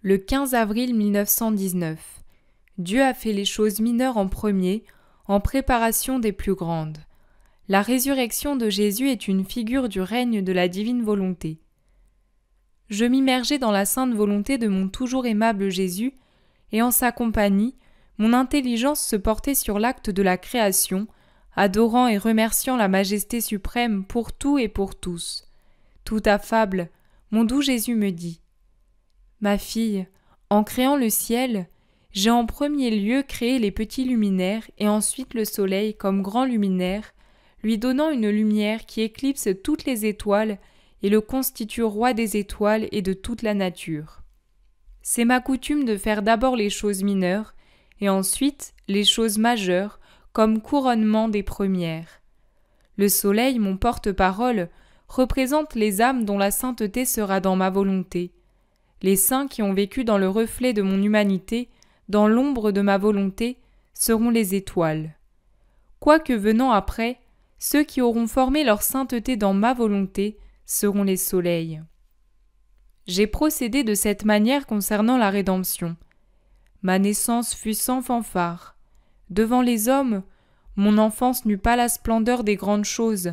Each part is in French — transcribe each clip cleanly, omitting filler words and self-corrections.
Le 15 avril 1919, Dieu a fait les choses mineures en premier, en préparation des plus grandes. La résurrection de Jésus est une figure du règne de la divine volonté. Je m'immergeais dans la sainte volonté de mon toujours aimable Jésus, et en sa compagnie, mon intelligence se portait sur l'acte de la création, adorant et remerciant la majesté suprême pour tout et pour tous. Tout affable, mon doux Jésus me dit : Ma fille, en créant le ciel, j'ai en premier lieu créé les petits luminaires et ensuite le soleil comme grand luminaire, lui donnant une lumière qui éclipse toutes les étoiles et le constitue roi des étoiles et de toute la nature. C'est ma coutume de faire d'abord les choses mineures et ensuite les choses majeures comme couronnement des premières. Le soleil, mon porte-parole, représente les âmes dont la sainteté sera dans ma volonté. Les saints qui ont vécu dans le reflet de mon humanité, dans l'ombre de ma volonté, seront les étoiles. Quoique venant après, ceux qui auront formé leur sainteté dans ma volonté seront les soleils. J'ai procédé de cette manière concernant la rédemption. Ma naissance fut sans fanfare. Devant les hommes, mon enfance n'eut pas la splendeur des grandes choses.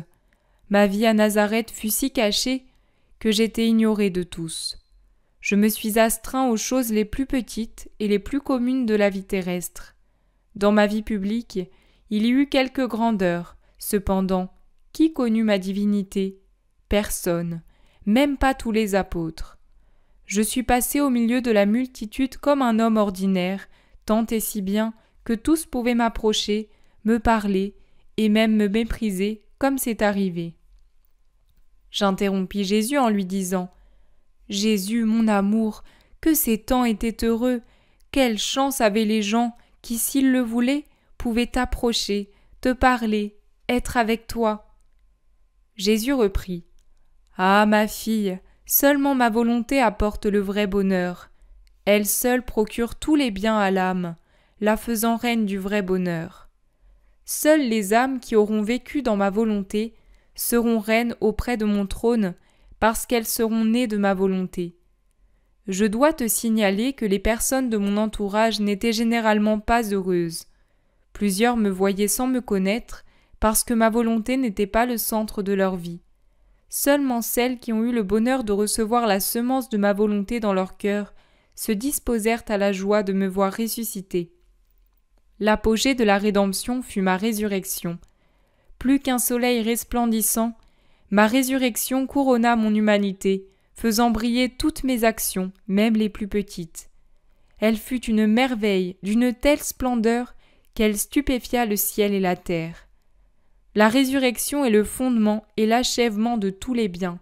Ma vie à Nazareth fut si cachée que j'étais ignoré de tous. Je me suis astreint aux choses les plus petites et les plus communes de la vie terrestre. Dans ma vie publique, il y eut quelques grandeurs. Cependant, qui connut ma divinité ? Personne, même pas tous les apôtres. Je suis passé au milieu de la multitude comme un homme ordinaire, tant et si bien que tous pouvaient m'approcher, me parler et même me mépriser, comme c'est arrivé. J'interrompis Jésus en lui disant : Jésus, mon amour, que ces temps étaient heureux, quelle chance avaient les gens qui, s'ils le voulaient, pouvaient t'approcher, te parler, être avec toi. Jésus reprit : Ah, ma fille, seulement ma volonté apporte le vrai bonheur. Elle seule procure tous les biens à l'âme, la faisant reine du vrai bonheur. Seules les âmes qui auront vécu dans ma volonté seront reines auprès de mon trône, parce qu'elles seront nées de ma volonté. Je dois te signaler que les personnes de mon entourage n'étaient généralement pas heureuses. Plusieurs me voyaient sans me connaître, parce que ma volonté n'était pas le centre de leur vie. Seulement celles qui ont eu le bonheur de recevoir la semence de ma volonté dans leur cœur se disposèrent à la joie de me voir ressusciter. L'apogée de la rédemption fut ma résurrection. Plus qu'un soleil resplendissant, ma résurrection couronna mon humanité, faisant briller toutes mes actions, même les plus petites. Elle fut une merveille d'une telle splendeur qu'elle stupéfia le ciel et la terre. La résurrection est le fondement et l'achèvement de tous les biens.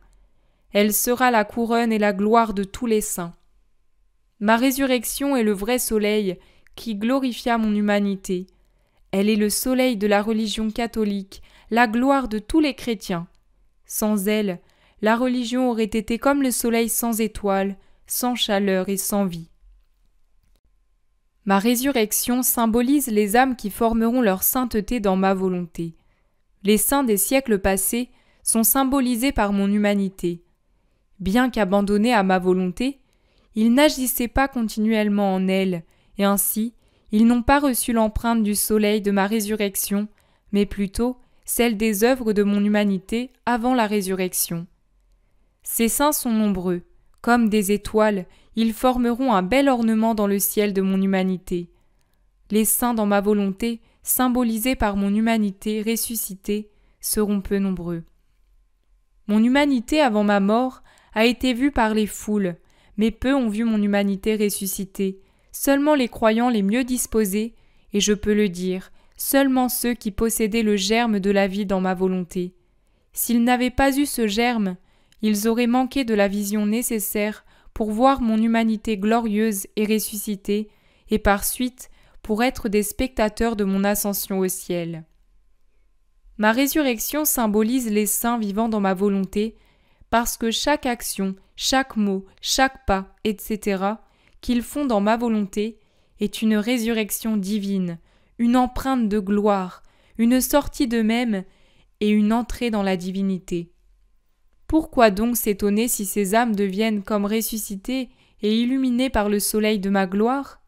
Elle sera la couronne et la gloire de tous les saints. Ma résurrection est le vrai soleil qui glorifia mon humanité. Elle est le soleil de la religion catholique, la gloire de tous les chrétiens. Sans elle, la religion aurait été comme le soleil sans étoiles, sans chaleur et sans vie. Ma résurrection symbolise les âmes qui formeront leur sainteté dans ma volonté. Les saints des siècles passés sont symbolisés par mon humanité. Bien qu'abandonnés à ma volonté, ils n'agissaient pas continuellement en elle, et ainsi, ils n'ont pas reçu l'empreinte du soleil de ma résurrection, mais plutôt celle des œuvres de mon humanité avant la résurrection. Ces saints sont nombreux. Comme des étoiles, ils formeront un bel ornement dans le ciel de mon humanité. Les saints dans ma volonté, symbolisés par mon humanité ressuscitée, seront peu nombreux. Mon humanité avant ma mort a été vue par les foules, mais peu ont vu mon humanité ressuscitée, seulement les croyants les mieux disposés, et je peux le dire, seulement ceux qui possédaient le germe de la vie dans ma volonté. S'ils n'avaient pas eu ce germe, ils auraient manqué de la vision nécessaire pour voir mon humanité glorieuse et ressuscitée, et par suite pour être des spectateurs de mon ascension au ciel. Ma résurrection symbolise les saints vivant dans ma volonté, parce que chaque action, chaque mot, chaque pas, etc., qu'ils font dans ma volonté, est une résurrection divine, une empreinte de gloire, une sortie d'eux-mêmes et une entrée dans la divinité. Pourquoi donc s'étonner si ces âmes deviennent comme ressuscitées et illuminée par le soleil de ma gloire?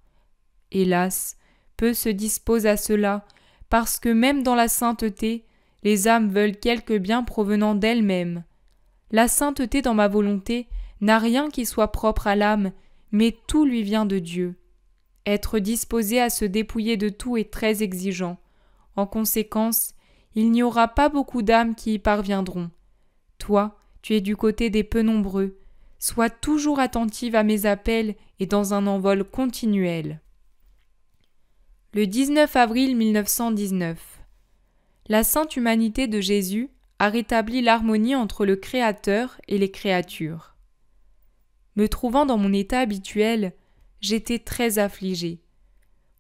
Hélas, peu se disposent à cela, parce que même dans la sainteté, les âmes veulent quelque bien provenant d'elles-mêmes. La sainteté dans ma volonté n'a rien qui soit propre à l'âme, mais tout lui vient de Dieu. Être disposé à se dépouiller de tout est très exigeant. En conséquence, il n'y aura pas beaucoup d'âmes qui y parviendront. Toi, tu es du côté des peu nombreux. Sois toujours attentive à mes appels et dans un envol continuel. Le 19 avril 1919. La sainte humanité de Jésus a rétabli l'harmonie entre le Créateur et les créatures. Me trouvant dans mon état habituel, j'étais très affligée.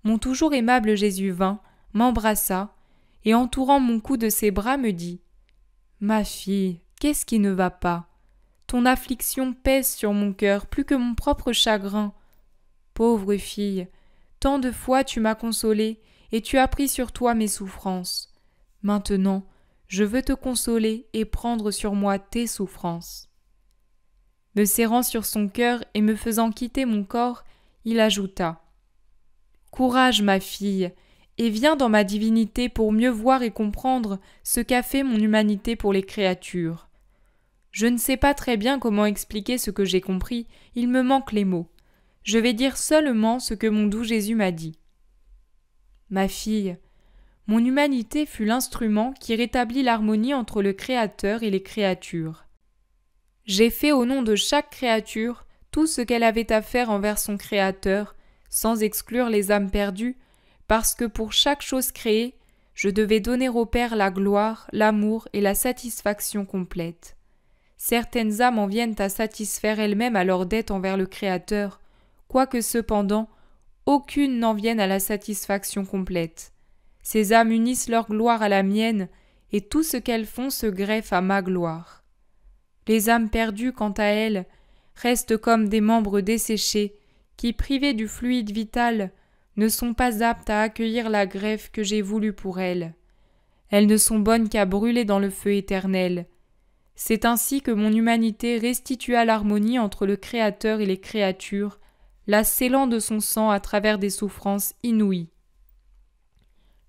Mon toujours aimable Jésus vint, m'embrassa, et entourant mon cou de ses bras me dit « Ma fille, qu'est-ce qui ne va pas? Ton affliction pèse sur mon cœur plus que mon propre chagrin. Pauvre fille, tant de fois tu m'as consolée et tu as pris sur toi mes souffrances. Maintenant, je veux te consoler et prendre sur moi tes souffrances. » Me serrant sur son cœur et me faisant quitter mon corps, il ajouta « Courage, ma fille, et viens dans ma divinité pour mieux voir et comprendre ce qu'a fait mon humanité pour les créatures. Je ne sais pas très bien comment expliquer ce que j'ai compris, il me manque les mots. Je vais dire seulement ce que mon doux Jésus m'a dit. Ma fille, mon humanité fut l'instrument qui rétablit l'harmonie entre le Créateur et les créatures. J'ai fait au nom de chaque créature tout ce qu'elle avait à faire envers son Créateur, sans exclure les âmes perdues, parce que pour chaque chose créée, je devais donner au Père la gloire, l'amour et la satisfaction complète. Certaines âmes en viennent à satisfaire elles-mêmes à leur dette envers le Créateur, quoique cependant, aucune n'en vienne à la satisfaction complète. Ces âmes unissent leur gloire à la mienne, et tout ce qu'elles font se greffe à ma gloire. Les âmes perdues, quant à elles, restent comme des membres desséchés, qui, privés du fluide vital, ne sont pas aptes à accueillir la greffe que j'ai voulue pour elles. Elles ne sont bonnes qu'à brûler dans le feu éternel. C'est ainsi que mon humanité restitua l'harmonie entre le Créateur et les créatures, la scellant de son sang à travers des souffrances inouïes.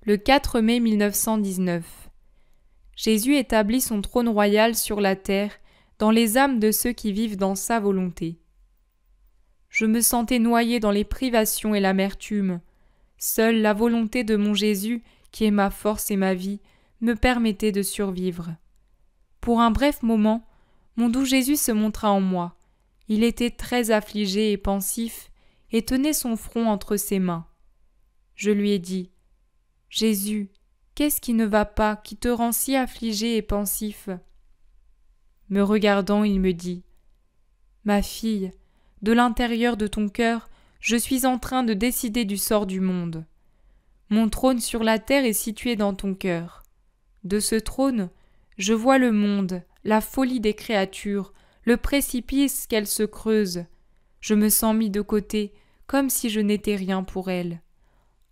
Le 4 mai 1919. Jésus établit son trône royal sur la terre, dans les âmes de ceux qui vivent dans sa volonté. Je me sentais noyé dans les privations et l'amertume. Seule la volonté de mon Jésus, qui est ma force et ma vie, me permettait de survivre. Pour un bref moment, mon doux Jésus se montra en moi. Il était très affligé et pensif, et tenait son front entre ses mains. Je lui ai dit « Jésus, qu'est-ce qui ne va pas, qui te rend si affligé et pensif ?» Me regardant, il me dit « Ma fille, de l'intérieur de ton cœur, je suis en train de décider du sort du monde. Mon trône sur la terre est situé dans ton cœur. De ce trône, je vois le monde, la folie des créatures, le précipice qu'elles se creusent. Je me sens mis de côté, comme si je n'étais rien pour elles.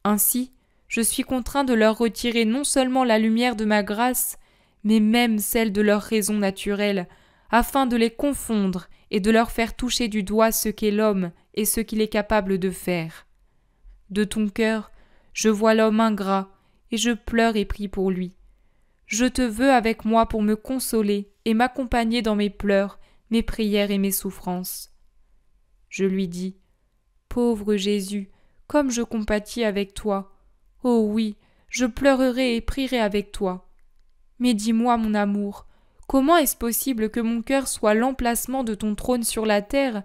Ainsi, je suis contraint de leur retirer non seulement la lumière de ma grâce, mais même celle de leur raison naturelle, afin de les confondre et de leur faire toucher du doigt ce qu'est l'homme et ce qu'il est capable de faire. De ton cœur, je vois l'homme ingrat, et je pleure et prie pour lui. Je te veux avec moi pour me consoler et m'accompagner dans mes pleurs, mes prières et mes souffrances. Je lui dis, pauvre Jésus, comme je compatis avec toi. Oh oui, je pleurerai et prierai avec toi. Mais dis-moi, mon amour, comment est-ce possible que mon cœur soit l'emplacement de ton trône sur la terre,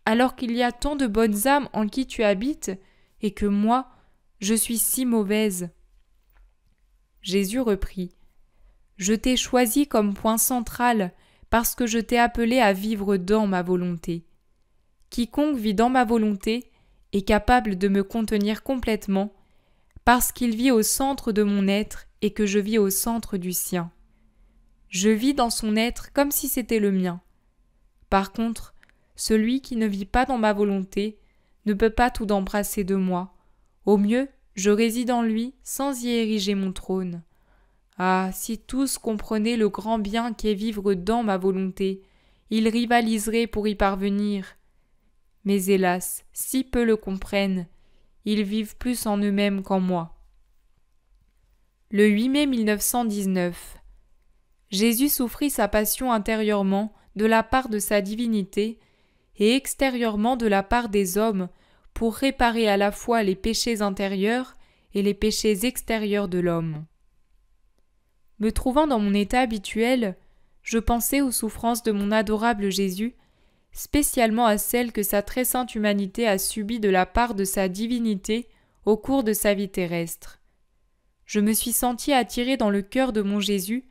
alors qu'il y a tant de bonnes âmes en qui tu habites, et que moi, je suis si mauvaise? Jésus reprit, « Je t'ai choisi comme point central, parce que je t'ai appelé à vivre dans ma volonté. Quiconque vit dans ma volonté est capable de me contenir complètement, parce qu'il vit au centre de mon être et que je vis au centre du sien. Je vis dans son être comme si c'était le mien. Par contre, celui qui ne vit pas dans ma volonté ne peut pas tout embrasser de moi. Au mieux, je réside en lui sans y ériger mon trône. Ah, si tous comprenaient le grand bien qu'est vivre dans ma volonté, ils rivaliseraient pour y parvenir. Mais hélas, si peu le comprennent, ils vivent plus en eux-mêmes qu'en moi. Le 8 mai 1919. Jésus souffrit sa passion intérieurement de la part de sa divinité et extérieurement de la part des hommes pour réparer à la fois les péchés intérieurs et les péchés extérieurs de l'homme. Me trouvant dans mon état habituel, je pensais aux souffrances de mon adorable Jésus, spécialement à celles que sa très sainte humanité a subies de la part de sa divinité au cours de sa vie terrestre. Je me suis senti attiré dans le cœur de mon Jésus,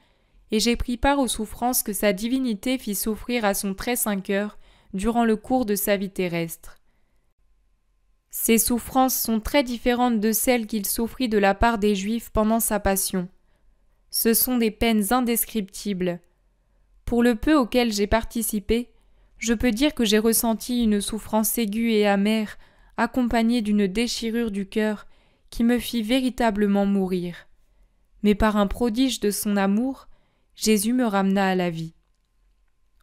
et j'ai pris part aux souffrances que sa divinité fit souffrir à son très saint cœur durant le cours de sa vie terrestre. Ces souffrances sont très différentes de celles qu'il souffrit de la part des Juifs pendant sa passion. Ce sont des peines indescriptibles. Pour le peu auquel j'ai participé, je peux dire que j'ai ressenti une souffrance aiguë et amère, accompagnée d'une déchirure du cœur qui me fit véritablement mourir. Mais par un prodige de son amour, Jésus me ramena à la vie.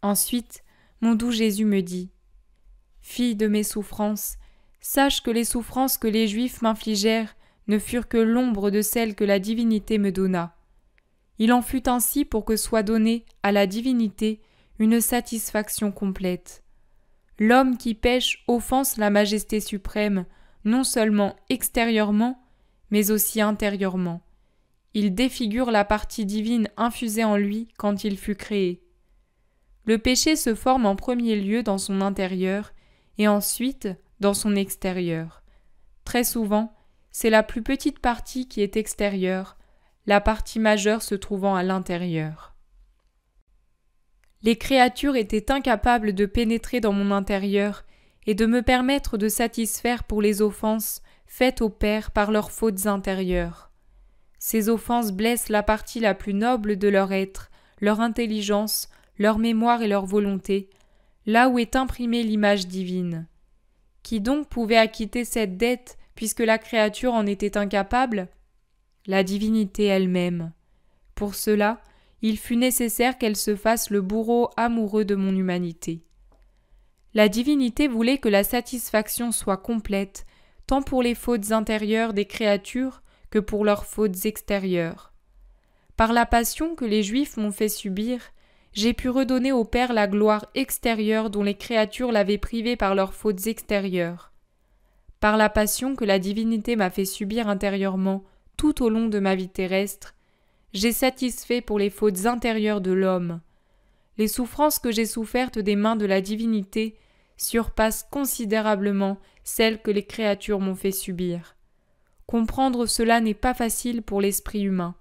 Ensuite, mon doux Jésus me dit « Fille de mes souffrances, sache que les souffrances que les Juifs m'infligèrent ne furent que l'ombre de celles que la divinité me donna. Il en fut ainsi pour que soit donnée à la divinité une satisfaction complète. L'homme qui pêche offense la majesté suprême, non seulement extérieurement, mais aussi intérieurement. Il défigure la partie divine infusée en lui quand il fut créé. Le péché se forme en premier lieu dans son intérieur et ensuite dans son extérieur. Très souvent, c'est la plus petite partie qui est extérieure, la partie majeure se trouvant à l'intérieur. Les créatures étaient incapables de pénétrer dans mon intérieur et de me permettre de satisfaire pour les offenses faites au Père par leurs fautes intérieures. Ces offenses blessent la partie la plus noble de leur être, leur intelligence, leur mémoire et leur volonté, là où est imprimée l'image divine. Qui donc pouvait acquitter cette dette puisque la créature en était incapable ? La divinité elle-même. Pour cela, il fut nécessaire qu'elle se fasse le bourreau amoureux de mon humanité. La divinité voulait que la satisfaction soit complète, tant pour les fautes intérieures des créatures que pour leurs fautes extérieures. Par la passion que les Juifs m'ont fait subir, j'ai pu redonner au Père la gloire extérieure dont les créatures l'avaient privé par leurs fautes extérieures. Par la passion que la divinité m'a fait subir intérieurement tout au long de ma vie terrestre, j'ai satisfait pour les fautes intérieures de l'homme. Les souffrances que j'ai souffertes des mains de la divinité surpassent considérablement celles que les créatures m'ont fait subir. Comprendre cela n'est pas facile pour l'esprit humain.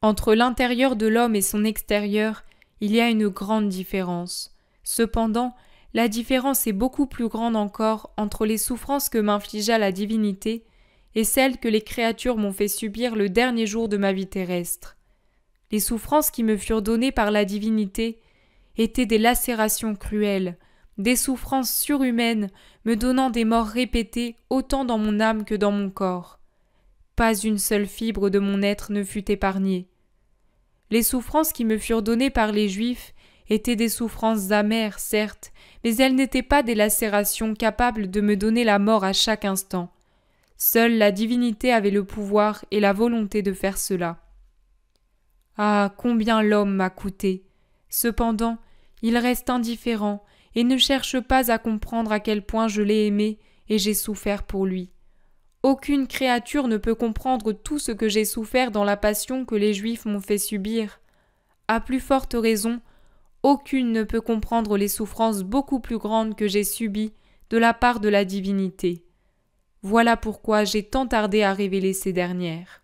Entre l'intérieur de l'homme et son extérieur, il y a une grande différence. Cependant, la différence est beaucoup plus grande encore entre les souffrances que m'infligea la divinité et celles que les créatures m'ont fait subir le dernier jour de ma vie terrestre. Les souffrances qui me furent données par la divinité étaient des lacérations cruelles, des souffrances surhumaines me donnant des morts répétées autant dans mon âme que dans mon corps. Pas une seule fibre de mon être ne fut épargnée. Les souffrances qui me furent données par les Juifs étaient des souffrances amères, certes, mais elles n'étaient pas des lacérations capables de me donner la mort à chaque instant. Seule la divinité avait le pouvoir et la volonté de faire cela. Ah, combien l'homme m'a coûté! Cependant, il reste indifférent et ne cherche pas à comprendre à quel point je l'ai aimé et j'ai souffert pour lui. Aucune créature ne peut comprendre tout ce que j'ai souffert dans la passion que les Juifs m'ont fait subir. À plus forte raison, aucune ne peut comprendre les souffrances beaucoup plus grandes que j'ai subies de la part de la divinité. Voilà pourquoi j'ai tant tardé à révéler ces dernières.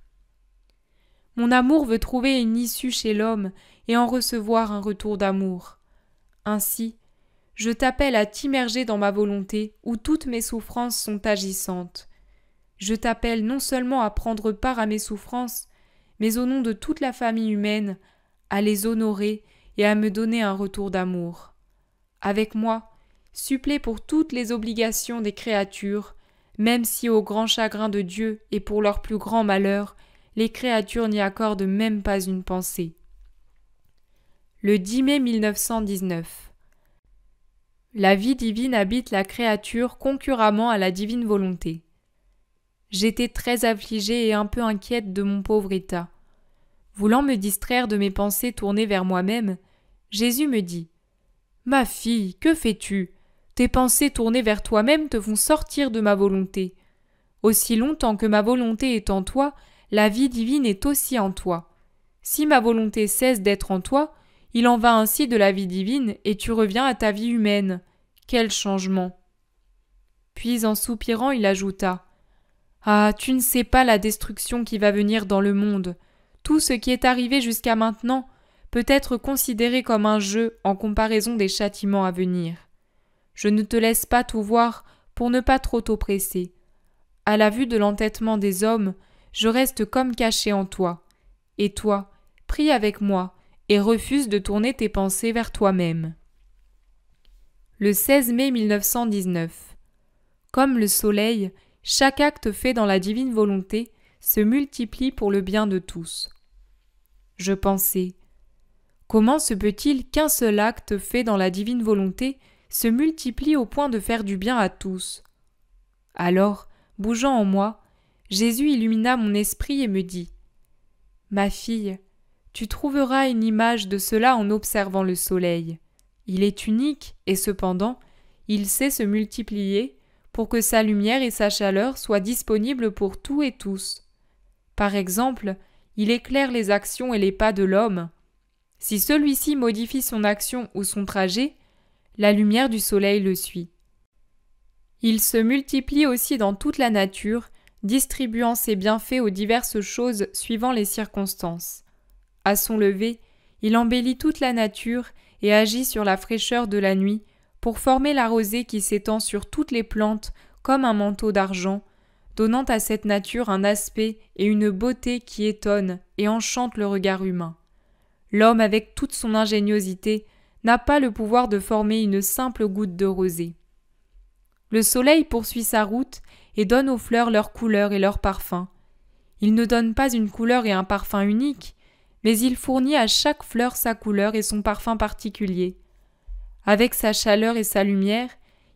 Mon amour veut trouver une issue chez l'homme et en recevoir un retour d'amour. Ainsi, je t'appelle à t'immerger dans ma volonté où toutes mes souffrances sont agissantes. Je t'appelle non seulement à prendre part à mes souffrances, mais au nom de toute la famille humaine, à les honorer et à me donner un retour d'amour. Avec moi, supplée pour toutes les obligations des créatures, même si au grand chagrin de Dieu et pour leur plus grand malheur, les créatures n'y accordent même pas une pensée. Le 10 mai 1919. La vie divine habite la créature concurremment à la divine volonté. J'étais très affligée et un peu inquiète de mon pauvre état. Voulant me distraire de mes pensées tournées vers moi-même, Jésus me dit « Ma fille, que fais-tu ? Tes pensées tournées vers toi-même te font sortir de ma volonté. Aussi longtemps que ma volonté est en toi, la vie divine est aussi en toi. Si ma volonté cesse d'être en toi, il en va ainsi de la vie divine et tu reviens à ta vie humaine. Quel changement !» Puis en soupirant, il ajouta « Ah, tu ne sais pas la destruction qui va venir dans le monde. Tout ce qui est arrivé jusqu'à maintenant peut être considéré comme un jeu en comparaison des châtiments à venir. Je ne te laisse pas tout voir pour ne pas trop t'oppresser. À la vue de l'entêtement des hommes, je reste comme caché en toi. Et toi, prie avec moi et refuse de tourner tes pensées vers toi-même. » Le 16 mai 1919. Comme le soleil, chaque acte fait dans la divine volonté se multiplie pour le bien de tous. Je pensais, comment se peut-il qu'un seul acte fait dans la divine volonté se multiplie au point de faire du bien à tous ? Alors, bougeant en moi, Jésus illumina mon esprit et me dit « Ma fille, tu trouveras une image de cela en observant le soleil. Il est unique et cependant, il sait se multiplier pour que sa lumière et sa chaleur soient disponibles pour tout et tous. Par exemple, il éclaire les actions et les pas de l'homme. Si celui-ci modifie son action ou son trajet, la lumière du soleil le suit. Il se multiplie aussi dans toute la nature, distribuant ses bienfaits aux diverses choses suivant les circonstances. À son lever, il embellit toute la nature et agit sur la fraîcheur de la nuit pour former la rosée qui s'étend sur toutes les plantes comme un manteau d'argent, donnant à cette nature un aspect et une beauté qui étonnent et enchantent le regard humain. L'homme, avec toute son ingéniosité, n'a pas le pouvoir de former une simple goutte de rosée. Le soleil poursuit sa route et donne aux fleurs leur couleur et leur parfum. Il ne donne pas une couleur et un parfum unique, mais il fournit à chaque fleur sa couleur et son parfum particulier. Avec sa chaleur et sa lumière,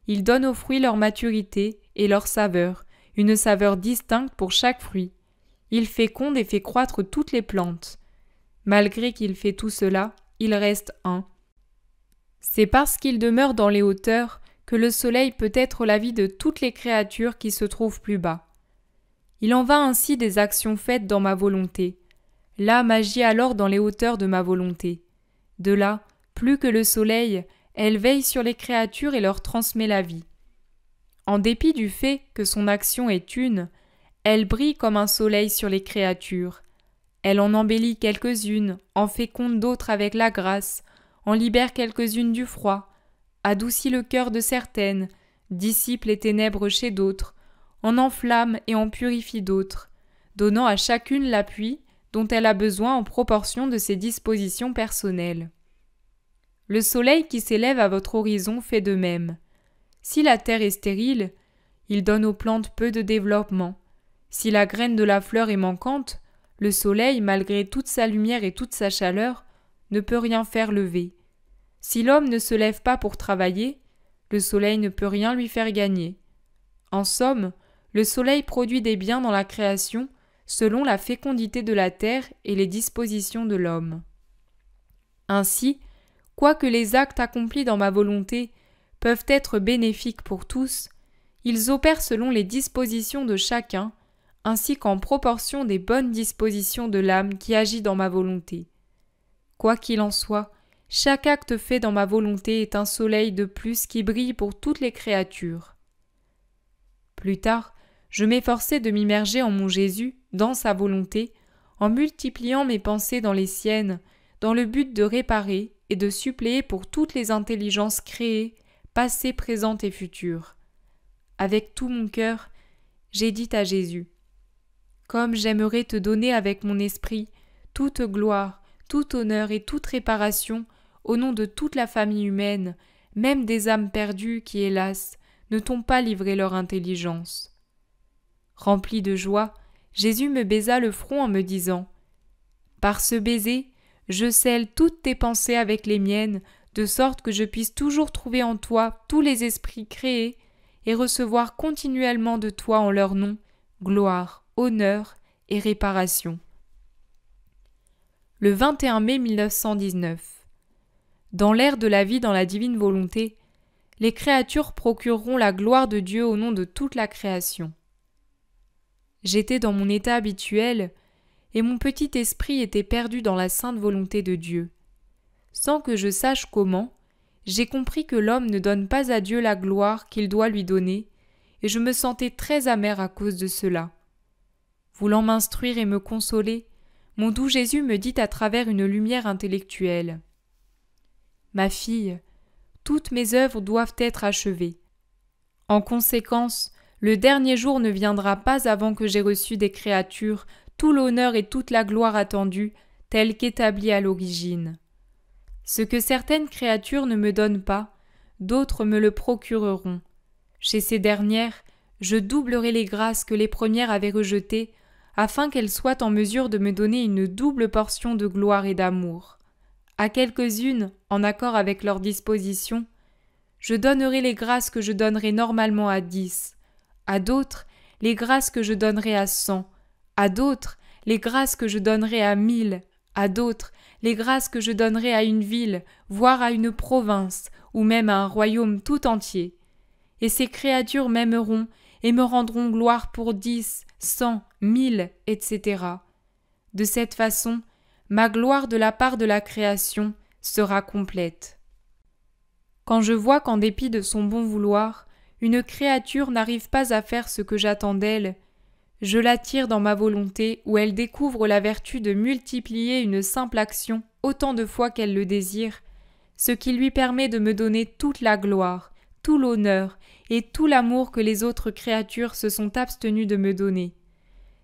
il donne aux fruits leur maturité et leur saveur, une saveur distincte pour chaque fruit. Il féconde et fait croître toutes les plantes. Malgré qu'il fait tout cela, il reste un. C'est parce qu'il demeure dans les hauteurs que le soleil peut être la vie de toutes les créatures qui se trouvent plus bas. Il en va ainsi des actions faites dans ma volonté. L'âme agit alors dans les hauteurs de ma volonté. De là, plus que le soleil, elle veille sur les créatures et leur transmet la vie. En dépit du fait que son action est une, elle brille comme un soleil sur les créatures. Elle en embellit quelques-unes, en féconde d'autres avec la grâce, en libère quelques-unes du froid, adoucit le cœur de certaines, dissipe les ténèbres chez d'autres, en enflamme et en purifie d'autres, donnant à chacune l'appui dont elle a besoin en proportion de ses dispositions personnelles. Le soleil qui s'élève à votre horizon fait de même. Si la terre est stérile, il donne aux plantes peu de développement. Si la graine de la fleur est manquante, le soleil, malgré toute sa lumière et toute sa chaleur, ne peut rien faire lever. Si l'homme ne se lève pas pour travailler, le soleil ne peut rien lui faire gagner. En somme, le soleil produit des biens dans la création selon la fécondité de la terre et les dispositions de l'homme. Ainsi, quoique les actes accomplis dans ma volonté peuvent être bénéfiques pour tous, ils opèrent selon les dispositions de chacun, ainsi qu'en proportion des bonnes dispositions de l'âme qui agit dans ma volonté. Quoi qu'il en soit, chaque acte fait dans ma volonté est un soleil de plus qui brille pour toutes les créatures. Plus tard, je m'efforçai de m'immerger en mon Jésus, dans sa volonté, en multipliant mes pensées dans les siennes, dans le but de réparer et de suppléer pour toutes les intelligences créées, passées, présentes et futures. Avec tout mon cœur, j'ai dit à Jésus : comme j'aimerais te donner avec mon esprit toute gloire, tout honneur et toute réparation au nom de toute la famille humaine, même des âmes perdues qui, hélas, ne t'ont pas livré leur intelligence. Rempli de joie, Jésus me baisa le front en me disant : par ce baiser, je scelle toutes tes pensées avec les miennes, de sorte que je puisse toujours trouver en toi tous les esprits créés et recevoir continuellement de toi en leur nom gloire, honneur et réparation. Le 21 mai 1919. Dans l'ère de la vie dans la divine volonté, les créatures procureront la gloire de Dieu au nom de toute la création. J'étais dans mon état habituel, et mon petit esprit était perdu dans la sainte volonté de Dieu. Sans que je sache comment, j'ai compris que l'homme ne donne pas à Dieu la gloire qu'il doit lui donner, et je me sentais très amer à cause de cela. Voulant m'instruire et me consoler, mon doux Jésus me dit à travers une lumière intellectuelle : « Ma fille, toutes mes œuvres doivent être achevées. En conséquence, le dernier jour ne viendra pas avant que j'aie reçu des créatures tout l'honneur et toute la gloire attendue, telle qu'établie à l'origine. Ce que certaines créatures ne me donnent pas, d'autres me le procureront. Chez ces dernières, je doublerai les grâces que les premières avaient rejetées, afin qu'elles soient en mesure de me donner une double portion de gloire et d'amour. À quelques-unes, en accord avec leur disposition, je donnerai les grâces que je donnerai normalement à 10, à d'autres, les grâces que je donnerai à 100, à d'autres, les grâces que je donnerai à 1000, à d'autres, les grâces que je donnerai à une ville, voire à une province, ou même à un royaume tout entier. Et ces créatures m'aimeront et me rendront gloire pour 10, 100, 1000, etc. De cette façon, ma gloire de la part de la création sera complète. Quand je vois qu'en dépit de son bon vouloir, une créature n'arrive pas à faire ce que j'attends d'elle, je l'attire dans ma volonté où elle découvre la vertu de multiplier une simple action autant de fois qu'elle le désire, ce qui lui permet de me donner toute la gloire, tout l'honneur et tout l'amour que les autres créatures se sont abstenues de me donner.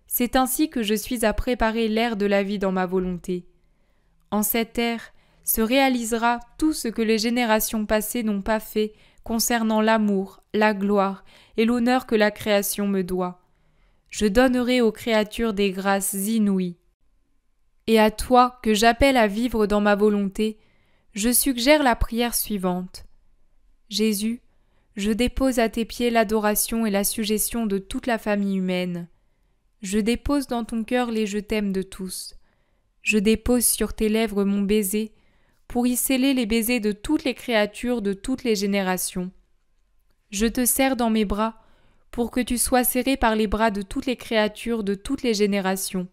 C'est ainsi que je suis à préparer l'ère de la vie dans ma volonté. En cette ère se réalisera tout ce que les générations passées n'ont pas fait concernant l'amour, la gloire et l'honneur que la création me doit. Je donnerai aux créatures des grâces inouïes. Et à toi, que j'appelle à vivre dans ma volonté, je suggère la prière suivante. Jésus, je dépose à tes pieds l'adoration et la sujétion de toute la famille humaine. Je dépose dans ton cœur les je t'aime de tous. Je dépose sur tes lèvres mon baiser, pour y sceller les baisers de toutes les créatures de toutes les générations. Je te serre dans mes bras, pour que tu sois serré par les bras de toutes les créatures de toutes les générations.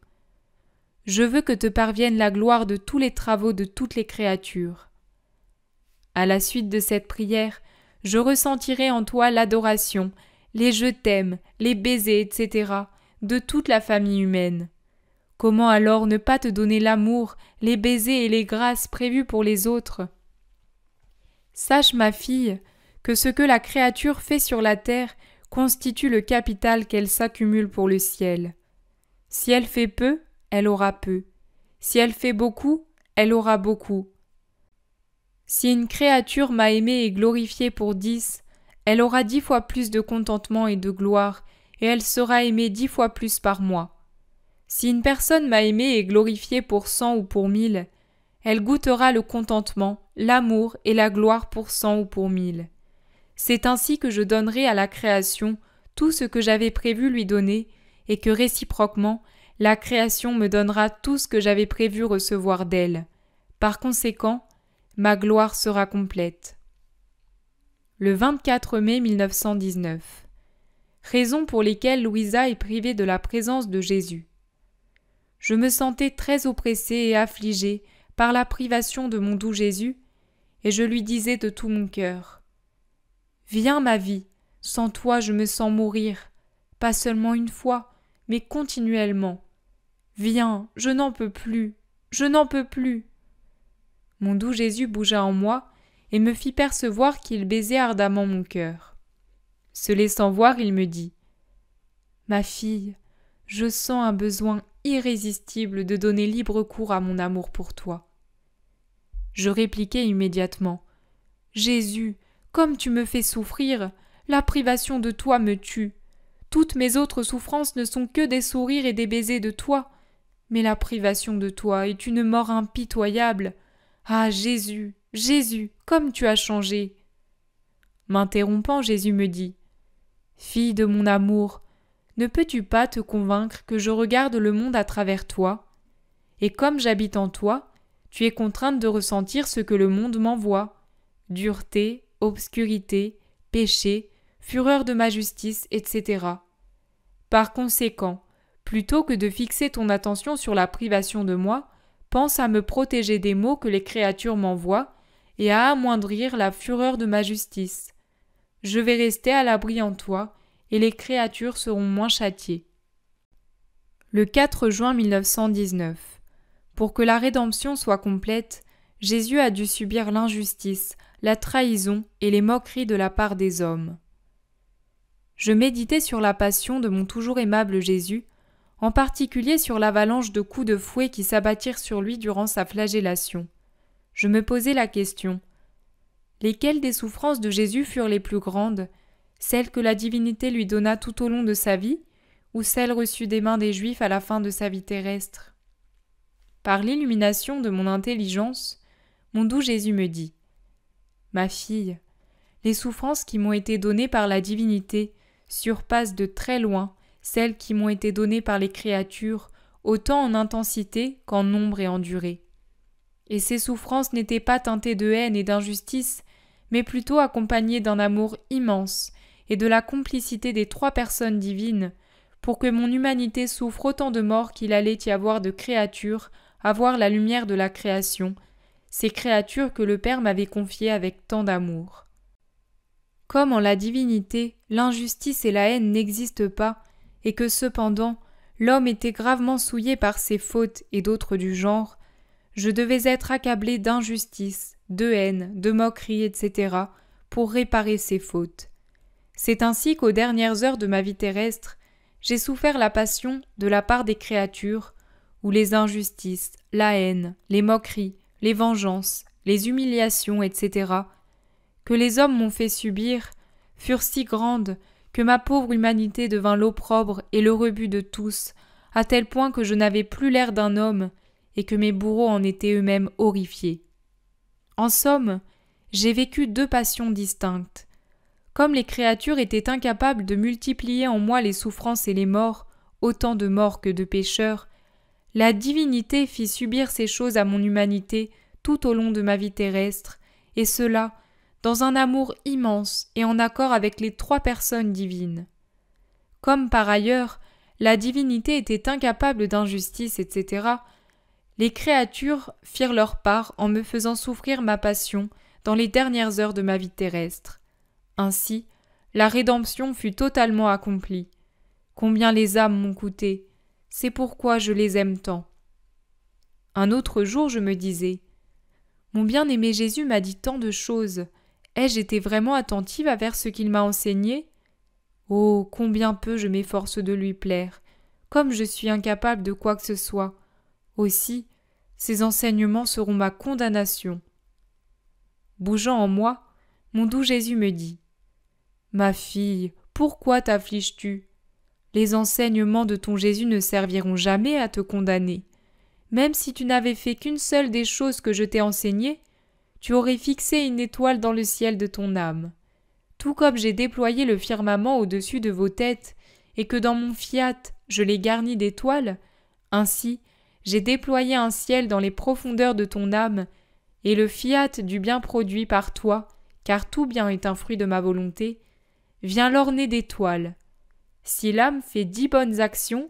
Je veux que te parvienne la gloire de tous les travaux de toutes les créatures. À la suite de cette prière, je ressentirai en toi l'adoration, les je t'aime, les baisers, etc., de toute la famille humaine. Comment alors ne pas te donner l'amour, les baisers et les grâces prévus pour les autres ? Sache, ma fille, que ce que la créature fait sur la terre constitue le capital qu'elle s'accumule pour le ciel. Si elle fait peu, elle aura peu. Si elle fait beaucoup, elle aura beaucoup. Si une créature m'a aimé et glorifié pour 10, elle aura 10 fois plus de contentement et de gloire, et elle sera aimée 10 fois plus par moi. Si une personne m'a aimé et glorifié pour 100 ou pour 1000, elle goûtera le contentement, l'amour et la gloire pour 100 ou pour 1000. C'est ainsi que je donnerai à la création tout ce que j'avais prévu lui donner, et que réciproquement, la création me donnera tout ce que j'avais prévu recevoir d'elle. Par conséquent, ma gloire sera complète. Le 24 mai 1919. Raisons pour lesquelles Louisa est privée de la présence de Jésus. Je me sentais très oppressée et affligée par la privation de mon doux Jésus, et je lui disais de tout mon cœur : Viens, ma vie, sans toi je me sens mourir, pas seulement une fois, mais continuellement. Viens, je n'en peux plus, je n'en peux plus. Mon doux Jésus bougea en moi et me fit percevoir qu'il baisait ardemment mon cœur. Se laissant voir, il me dit : Ma fille, je sens un besoin irrésistible de donner libre cours à mon amour pour toi. Je répliquai immédiatement : Jésus, comme tu me fais souffrir, la privation de toi me tue. Toutes mes autres souffrances ne sont que des sourires et des baisers de toi, mais la privation de toi est une mort impitoyable. Ah, Jésus, Jésus, comme tu as changé. M'interrompant, Jésus me dit « Fille de mon amour, ne peux-tu pas te convaincre que je regarde le monde à travers toi? Et comme j'habite en toi, tu es contrainte de ressentir ce que le monde m'envoie, dureté, obscurité, péché, fureur de ma justice, etc. Par conséquent, plutôt que de fixer ton attention sur la privation de moi, pense à me protéger des maux que les créatures m'envoient et à amoindrir la fureur de ma justice. Je vais rester à l'abri en toi, et les créatures seront moins châtiées. » Le 4 juin 1919. Pour que la rédemption soit complète, Jésus a dû subir l'injustice, la trahison et les moqueries de la part des hommes. Je méditais sur la passion de mon toujours aimable Jésus, en particulier sur l'avalanche de coups de fouet qui s'abattirent sur lui durant sa flagellation. Je me posais la question: lesquelles des souffrances de Jésus furent les plus grandes, celles que la divinité lui donna tout au long de sa vie, ou celles reçues des mains des Juifs à la fin de sa vie terrestre? Par l'illumination de mon intelligence, mon doux Jésus me dit: Ma fille, les souffrances qui m'ont été données par la divinité surpassent de très loin celles qui m'ont été données par les créatures, autant en intensité qu'en nombre et en durée. Et ces souffrances n'étaient pas teintées de haine et d'injustice, mais plutôt accompagnées d'un amour immense et de la complicité des trois personnes divines, pour que mon humanité souffre autant de morts qu'il allait y avoir de créatures à voir la lumière de la création, ces créatures que le Père m'avait confiées avec tant d'amour. Comme en la divinité, l'injustice et la haine n'existent pas, et que cependant, l'homme était gravement souillé par ses fautes et d'autres du genre, je devais être accablé d'injustice, de haine, de moquerie, etc., pour réparer ces fautes. C'est ainsi qu'aux dernières heures de ma vie terrestre, j'ai souffert la passion de la part des créatures, où les injustices, la haine, les moqueries, les vengeances, les humiliations, etc., que les hommes m'ont fait subir, furent si grandes que ma pauvre humanité devint l'opprobre et le rebut de tous, à tel point que je n'avais plus l'air d'un homme, et que mes bourreaux en étaient eux-mêmes horrifiés. En somme, j'ai vécu deux passions distinctes. Comme les créatures étaient incapables de multiplier en moi les souffrances et les morts, autant de morts que de pécheurs, la divinité fit subir ces choses à mon humanité tout au long de ma vie terrestre, et cela dans un amour immense et en accord avec les trois personnes divines. Comme par ailleurs, la divinité était incapable d'injustice, etc., les créatures firent leur part en me faisant souffrir ma passion dans les dernières heures de ma vie terrestre. Ainsi, la rédemption fut totalement accomplie. Combien les âmes m'ont coûté, c'est pourquoi je les aime tant. Un autre jour, je me disais: mon bien-aimé Jésus m'a dit tant de choses. Ai-je été vraiment attentive à ce qu'il m'a enseigné? Oh, combien peu je m'efforce de lui plaire, comme je suis incapable de quoi que ce soit. Aussi, ces enseignements seront ma condamnation. Bougeant en moi, mon doux Jésus me dit: Ma fille, pourquoi t'affliges-tu? Les enseignements de ton Jésus ne serviront jamais à te condamner. Même si tu n'avais fait qu'une seule des choses que je t'ai enseignées, tu aurais fixé une étoile dans le ciel de ton âme. Tout comme j'ai déployé le firmament au-dessus de vos têtes, et que dans mon fiat je l'ai garni d'étoiles, ainsi j'ai déployé un ciel dans les profondeurs de ton âme, et le fiat du bien produit par toi, car tout bien est un fruit de ma volonté, vient l'orner d'étoiles. Si l'âme fait 10 bonnes actions,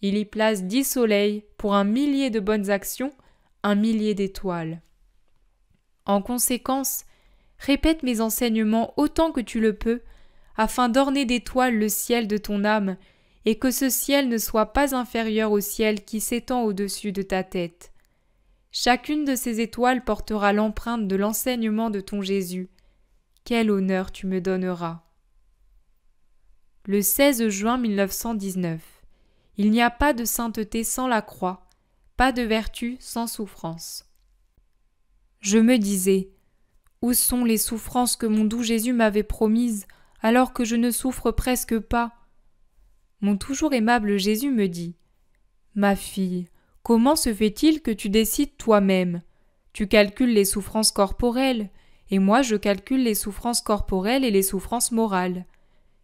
il y place 10 soleils pour 1 millier de bonnes actions, 1 millier d'étoiles. En conséquence, répète mes enseignements autant que tu le peux, afin d'orner d'étoiles le ciel de ton âme, et que ce ciel ne soit pas inférieur au ciel qui s'étend au-dessus de ta tête. Chacune de ces étoiles portera l'empreinte de l'enseignement de ton Jésus. Quel honneur tu me donneras. Le 16 juin 1919. Il n'y a pas de sainteté sans la croix, pas de vertu sans souffrance. Je me disais: où sont les souffrances que mon doux Jésus m'avait promises, alors que je ne souffre presque pas? Mon toujours aimable Jésus me dit: Ma fille, comment se fait-il que tu décides toi-même? Tu calcules les souffrances corporelles, et moi je calcule les souffrances corporelles et les souffrances morales.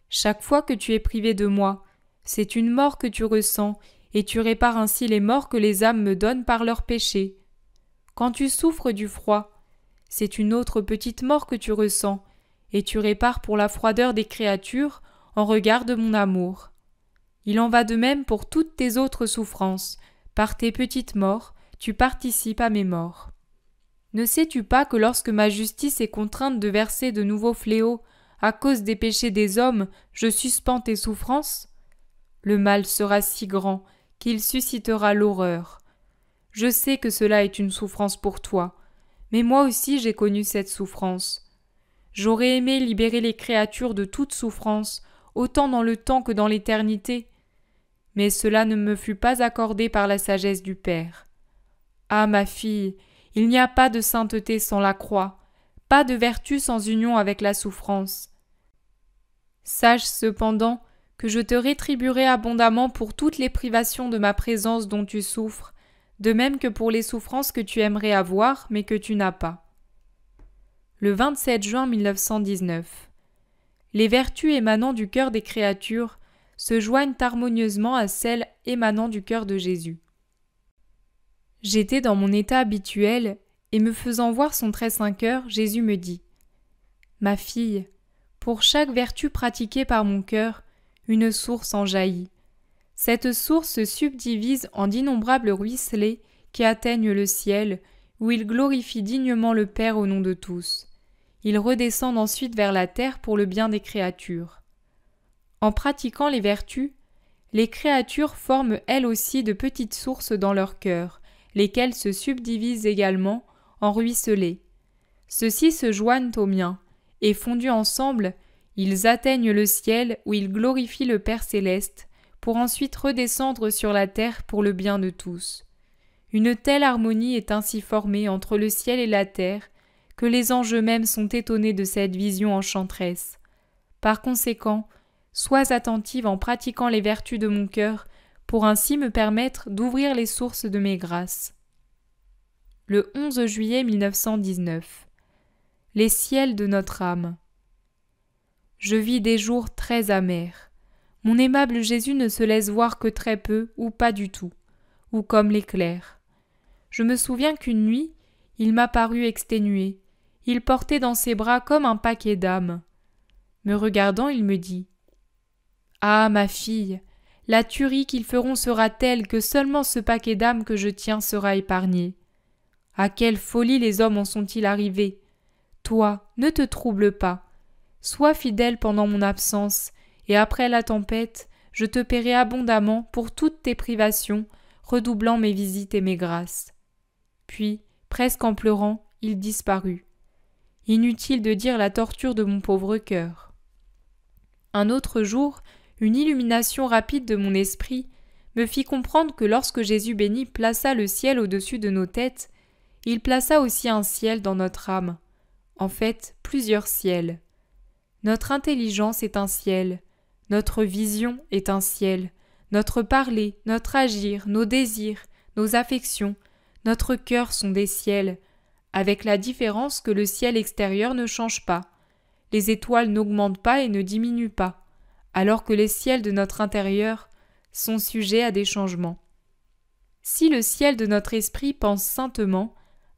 Chaque fois que tu es privé de moi, c'est une mort que tu ressens, et tu répares ainsi les morts que les âmes me donnent par leurs péchés. Quand tu souffres du froid, c'est une autre petite mort que tu ressens, et tu répares pour la froideur des créatures en regard de mon amour. Il en va de même pour toutes tes autres souffrances. Par tes petites morts, tu participes à mes morts. Ne sais-tu pas que lorsque ma justice est contrainte de verser de nouveaux fléaux à cause des péchés des hommes, je suspends tes souffrances? Le mal sera si grand qu'il suscitera l'horreur. Je sais que cela est une souffrance pour toi, mais moi aussi j'ai connu cette souffrance. J'aurais aimé libérer les créatures de toute souffrance, autant dans le temps que dans l'éternité, mais cela ne me fut pas accordé par la sagesse du Père. Ah, ma fille, il n'y a pas de sainteté sans la croix, pas de vertu sans union avec la souffrance. Sache cependant que je te rétribuerai abondamment pour toutes les privations de ma présence dont tu souffres, de même que pour les souffrances que tu aimerais avoir mais que tu n'as pas. Le 27 juin 1919. Les vertus émanant du cœur des créatures se joignent harmonieusement à celles émanant du cœur de Jésus. J'étais dans mon état habituel, et me faisant voir son très saint cœur, Jésus me dit « Ma fille, pour chaque vertu pratiquée par mon cœur, une source en jaillit. Cette source se subdivise en d'innombrables ruisselets qui atteignent le ciel, où ils glorifient dignement le Père au nom de tous. Ils redescendent ensuite vers la terre pour le bien des créatures. En pratiquant les vertus, les créatures forment elles aussi de petites sources dans leur cœur, lesquelles se subdivisent également en ruisselets. Ceux-ci se joignent aux miens, et fondus ensemble, ils atteignent le ciel où ils glorifient le Père céleste, pour ensuite redescendre sur la terre pour le bien de tous. Une telle harmonie est ainsi formée entre le ciel et la terre, que les anges eux-mêmes sont étonnés de cette vision enchanteresse. Par conséquent, sois attentive en pratiquant les vertus de mon cœur, pour ainsi me permettre d'ouvrir les sources de mes grâces. Le 11 juillet 1919. Les ciels de notre âme. Je vis des jours très amers. Mon aimable Jésus ne se laisse voir que très peu ou pas du tout, ou comme l'éclair. Je me souviens qu'une nuit, il m'a paru exténué. Il portait dans ses bras comme un paquet d'âmes. Me regardant, il me dit « Ah, ma fille, la tuerie qu'ils feront sera telle que seulement ce paquet d'âmes que je tiens sera épargné. À quelle folie les hommes en sont-ils arrivés? Toi, ne te trouble pas. Sois fidèle pendant mon absence, et après la tempête, je te paierai abondamment pour toutes tes privations, redoublant mes visites et mes grâces. » Puis, presque en pleurant, il disparut. Inutile de dire la torture de mon pauvre cœur. Un autre jour, une illumination rapide de mon esprit me fit comprendre que lorsque Jésus béni plaça le ciel au-dessus de nos têtes, il plaça aussi un ciel dans notre âme. En fait, plusieurs ciels. Notre intelligence est un ciel, notre vision est un ciel, notre parler, notre agir, nos désirs, nos affections, notre cœur sont des ciels, avec la différence que le ciel extérieur ne change pas. Les étoiles n'augmentent pas et ne diminuent pas, alors que les ciels de notre intérieur sont sujets à des changements. Si le ciel de notre esprit pense saintement,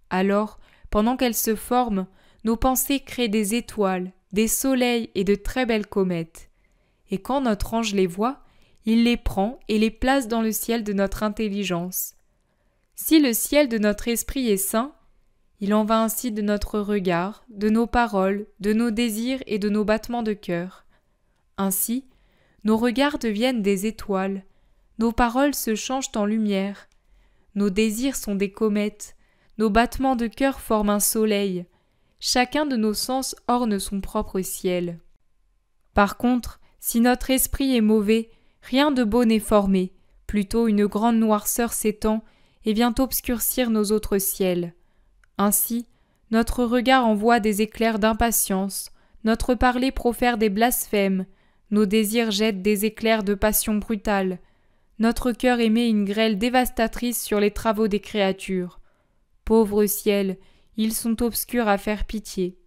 alors, pendant qu'elle se forme, nos pensées créent des étoiles, des soleils et de très belles comètes. Et quand notre ange les voit, il les prend et les place dans le ciel de notre intelligence. Si le ciel de notre esprit est saint, il en va ainsi de notre regard, de nos paroles, de nos désirs et de nos battements de cœur. Ainsi, nos regards deviennent des étoiles, nos paroles se changent en lumière, nos désirs sont des comètes, nos battements de cœur forment un soleil, chacun de nos sens orne son propre ciel. Par contre, si notre esprit est mauvais, rien de beau n'est formé, plutôt une grande noirceur s'étend et vient obscurcir nos autres ciels. Ainsi, notre regard envoie des éclairs d'impatience, notre parler profère des blasphèmes, nos désirs jettent des éclairs de passion brutale, notre cœur émet une grêle dévastatrice sur les travaux des créatures. Pauvre ciel, ils sont obscurs à faire pitié.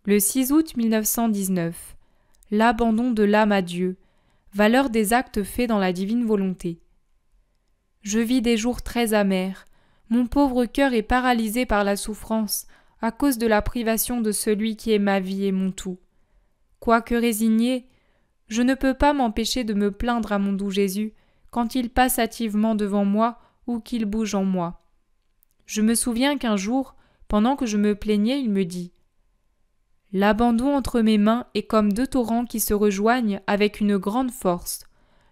Le 6 août 1919. L'abandon de l'âme à Dieu. Valeur des actes faits dans la divine volonté. Je vis des jours très amers. Mon pauvre cœur est paralysé par la souffrance à cause de la privation de celui qui est ma vie et mon tout. Quoique résigné, je ne peux pas m'empêcher de me plaindre à mon doux Jésus quand il passe hâtivement devant moi ou qu'il bouge en moi. Je me souviens qu'un jour, pendant que je me plaignais, il me dit « L'abandon entre mes mains est comme deux torrents qui se rejoignent avec une grande force.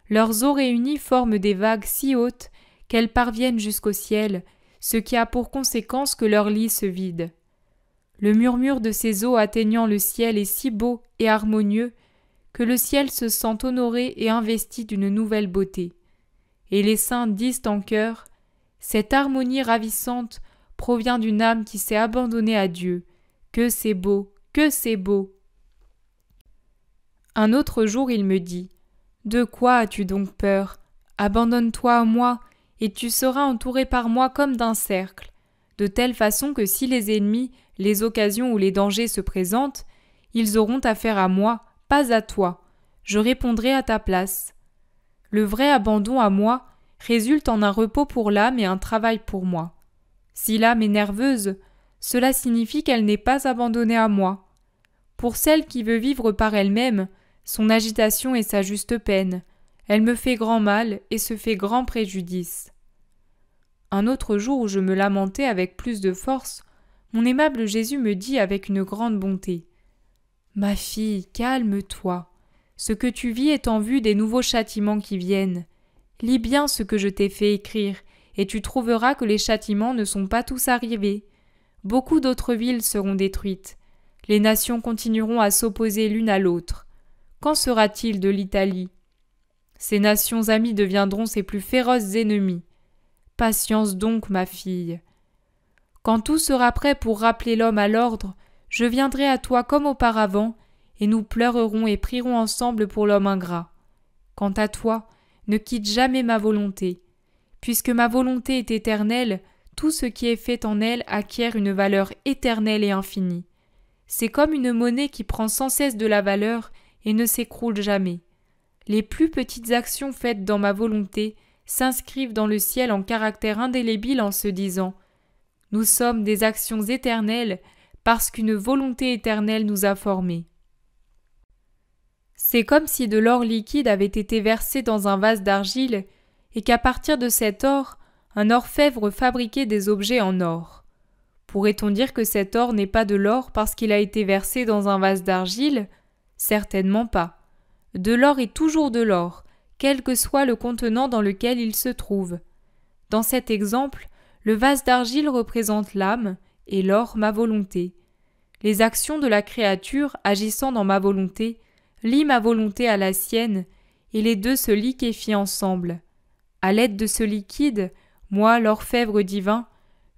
Leurs eaux réunies forment des vagues si hautes qu'elles parviennent jusqu'au ciel, ce qui a pour conséquence que leur lit se vide. Le murmure de ces eaux atteignant le ciel est si beau et harmonieux que le ciel se sent honoré et investi d'une nouvelle beauté. Et les saints disent en chœur « Cette harmonie ravissante provient d'une âme qui s'est abandonnée à Dieu. Que c'est beau, que c'est beau !» Un autre jour, il me dit « De quoi as-tu donc peur? Abandonne-toi à moi, et tu seras entouré par moi comme d'un cercle, de telle façon que si les ennemis, les occasions ou les dangers se présentent, ils auront affaire à moi, pas à toi. Je répondrai à ta place. Le vrai abandon à moi résulte en un repos pour l'âme et un travail pour moi. Si l'âme est nerveuse, cela signifie qu'elle n'est pas abandonnée à moi. Pour celle qui veut vivre par elle-même, son agitation est sa juste peine. Elle me fait grand mal et se fait grand préjudice. Un autre jour où je me lamentais avec plus de force, mon aimable Jésus me dit avec une grande bonté « Ma fille, calme-toi. Ce que tu vis est en vue des nouveaux châtiments qui viennent. Lis bien ce que je t'ai fait écrire, et tu trouveras que les châtiments ne sont pas tous arrivés. Beaucoup d'autres villes seront détruites. Les nations continueront à s'opposer l'une à l'autre. Qu'en sera-t-il de l'Italie? Ces nations amies deviendront ses plus féroces ennemis. Patience donc, ma fille. Quand tout sera prêt pour rappeler l'homme à l'ordre, je viendrai à toi comme auparavant, et nous pleurerons et prierons ensemble pour l'homme ingrat. Quant à toi, ne quitte jamais ma volonté. Puisque ma volonté est éternelle, tout ce qui est fait en elle acquiert une valeur éternelle et infinie. C'est comme une monnaie qui prend sans cesse de la valeur et ne s'écroule jamais. Les plus petites actions faites dans ma volonté s'inscrivent dans le ciel en caractère indélébile en se disant « Nous sommes des actions éternelles parce qu'une volonté éternelle nous a formés. » C'est comme si de l'or liquide avait été versé dans un vase d'argile et qu'à partir de cet or, un orfèvre fabriquait des objets en or. Pourrait-on dire que cet or n'est pas de l'or parce qu'il a été versé dans un vase d'argile? Certainement pas. De l'or est toujours de l'or, quel que soit le contenant dans lequel il se trouve. Dans cet exemple, le vase d'argile représente l'âme et l'or ma volonté. Les actions de la créature agissant dans ma volonté lient ma volonté à la sienne et les deux se liquéfient ensemble. À l'aide de ce liquide, moi, l'orfèvre divin,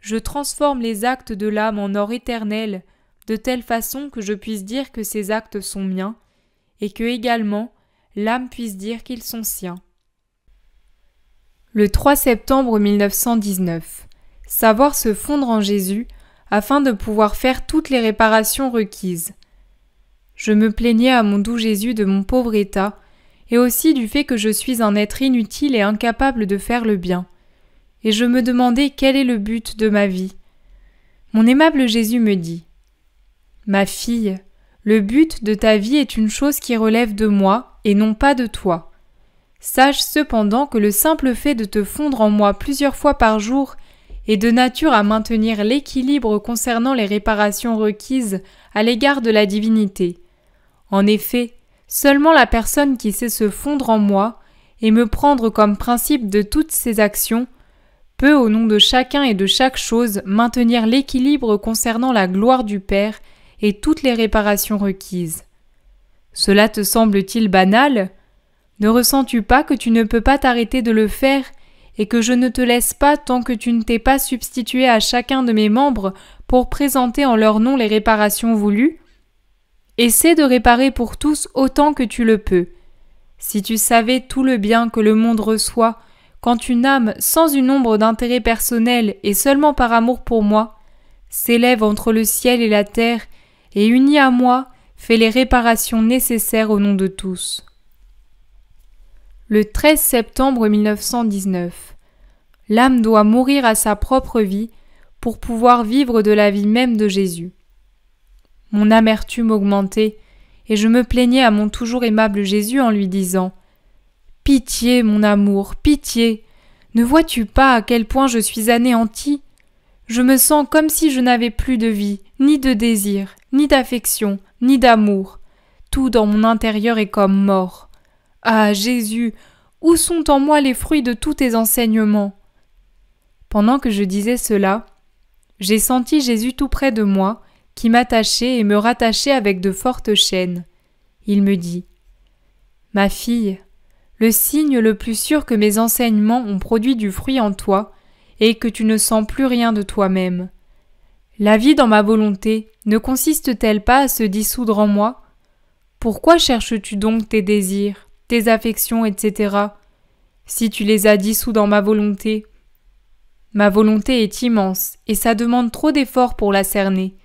je transforme les actes de l'âme en or éternel, de telle façon que je puisse dire que ces actes sont miens, et que également l'âme puisse dire qu'ils sont siens. Le 3 septembre 1919. Savoir se fondre en Jésus afin de pouvoir faire toutes les réparations requises. Je me plaignais à mon doux Jésus de mon pauvre état, et aussi du fait que je suis un être inutile et incapable de faire le bien. Et je me demandais quel est le but de ma vie. Mon aimable Jésus me dit « Ma fille, le but de ta vie est une chose qui relève de moi et non pas de toi. Sache cependant que le simple fait de te fondre en moi plusieurs fois par jour est de nature à maintenir l'équilibre concernant les réparations requises à l'égard de la divinité. En effet, seulement la personne qui sait se fondre en moi et me prendre comme principe de toutes ses actions peut, au nom de chacun et de chaque chose, maintenir l'équilibre concernant la gloire du Père et toutes les réparations requises. Cela te semble-t-il banal? Ne ressens-tu pas que tu ne peux pas t'arrêter de le faire et que je ne te laisse pas tant que tu ne t'es pas substitué à chacun de mes membres pour présenter en leur nom les réparations voulues? Essaie de réparer pour tous autant que tu le peux. Si tu savais tout le bien que le monde reçoit, quand une âme, sans une ombre d'intérêt personnel et seulement par amour pour moi, s'élève entre le ciel et la terre et, unie à moi, fait les réparations nécessaires au nom de tous. Le 13 septembre 1919. L'âme doit mourir à sa propre vie pour pouvoir vivre de la vie même de Jésus. Mon amertume augmentait, et je me plaignais à mon toujours aimable Jésus en lui disant « Pitié, mon amour, pitié! Ne vois-tu pas à quel point je suis anéanti? Je me sens comme si je n'avais plus de vie, ni de désir, ni d'affection, ni d'amour. Tout dans mon intérieur est comme mort. Ah, Jésus, où sont en moi les fruits de tous tes enseignements ?» Pendant que je disais cela, j'ai senti Jésus tout près de moi, qui m'attachait et me rattachait avec de fortes chaînes. Il me dit « Ma fille, le signe le plus sûr que mes enseignements ont produit du fruit en toi est que tu ne sens plus rien de toi-même. La vie dans ma volonté ne consiste-t-elle pas à se dissoudre en moi? Pourquoi cherches-tu donc tes désirs, tes affections, etc., si tu les as dissous dans ma volonté? Ma volonté est immense et ça demande trop d'efforts pour la cerner.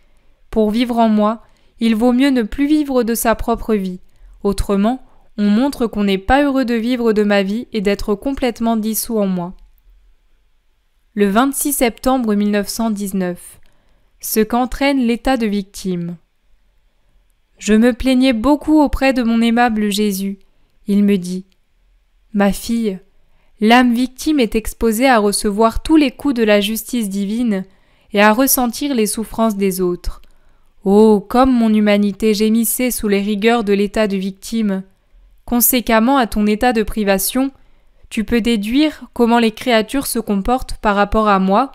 Pour vivre en moi, il vaut mieux ne plus vivre de sa propre vie. Autrement, on montre qu'on n'est pas heureux de vivre de ma vie et d'être complètement dissous en moi. Le 26 septembre 1919. Ce qu'entraîne l'état de victime. Je me plaignais beaucoup auprès de mon aimable Jésus. Il me dit « Ma fille, l'âme victime est exposée à recevoir tous les coups de la justice divine et à ressentir les souffrances des autres. Oh, comme mon humanité gémissait sous les rigueurs de l'état de victime! Conséquemment à ton état de privation, tu peux déduire comment les créatures se comportent par rapport à moi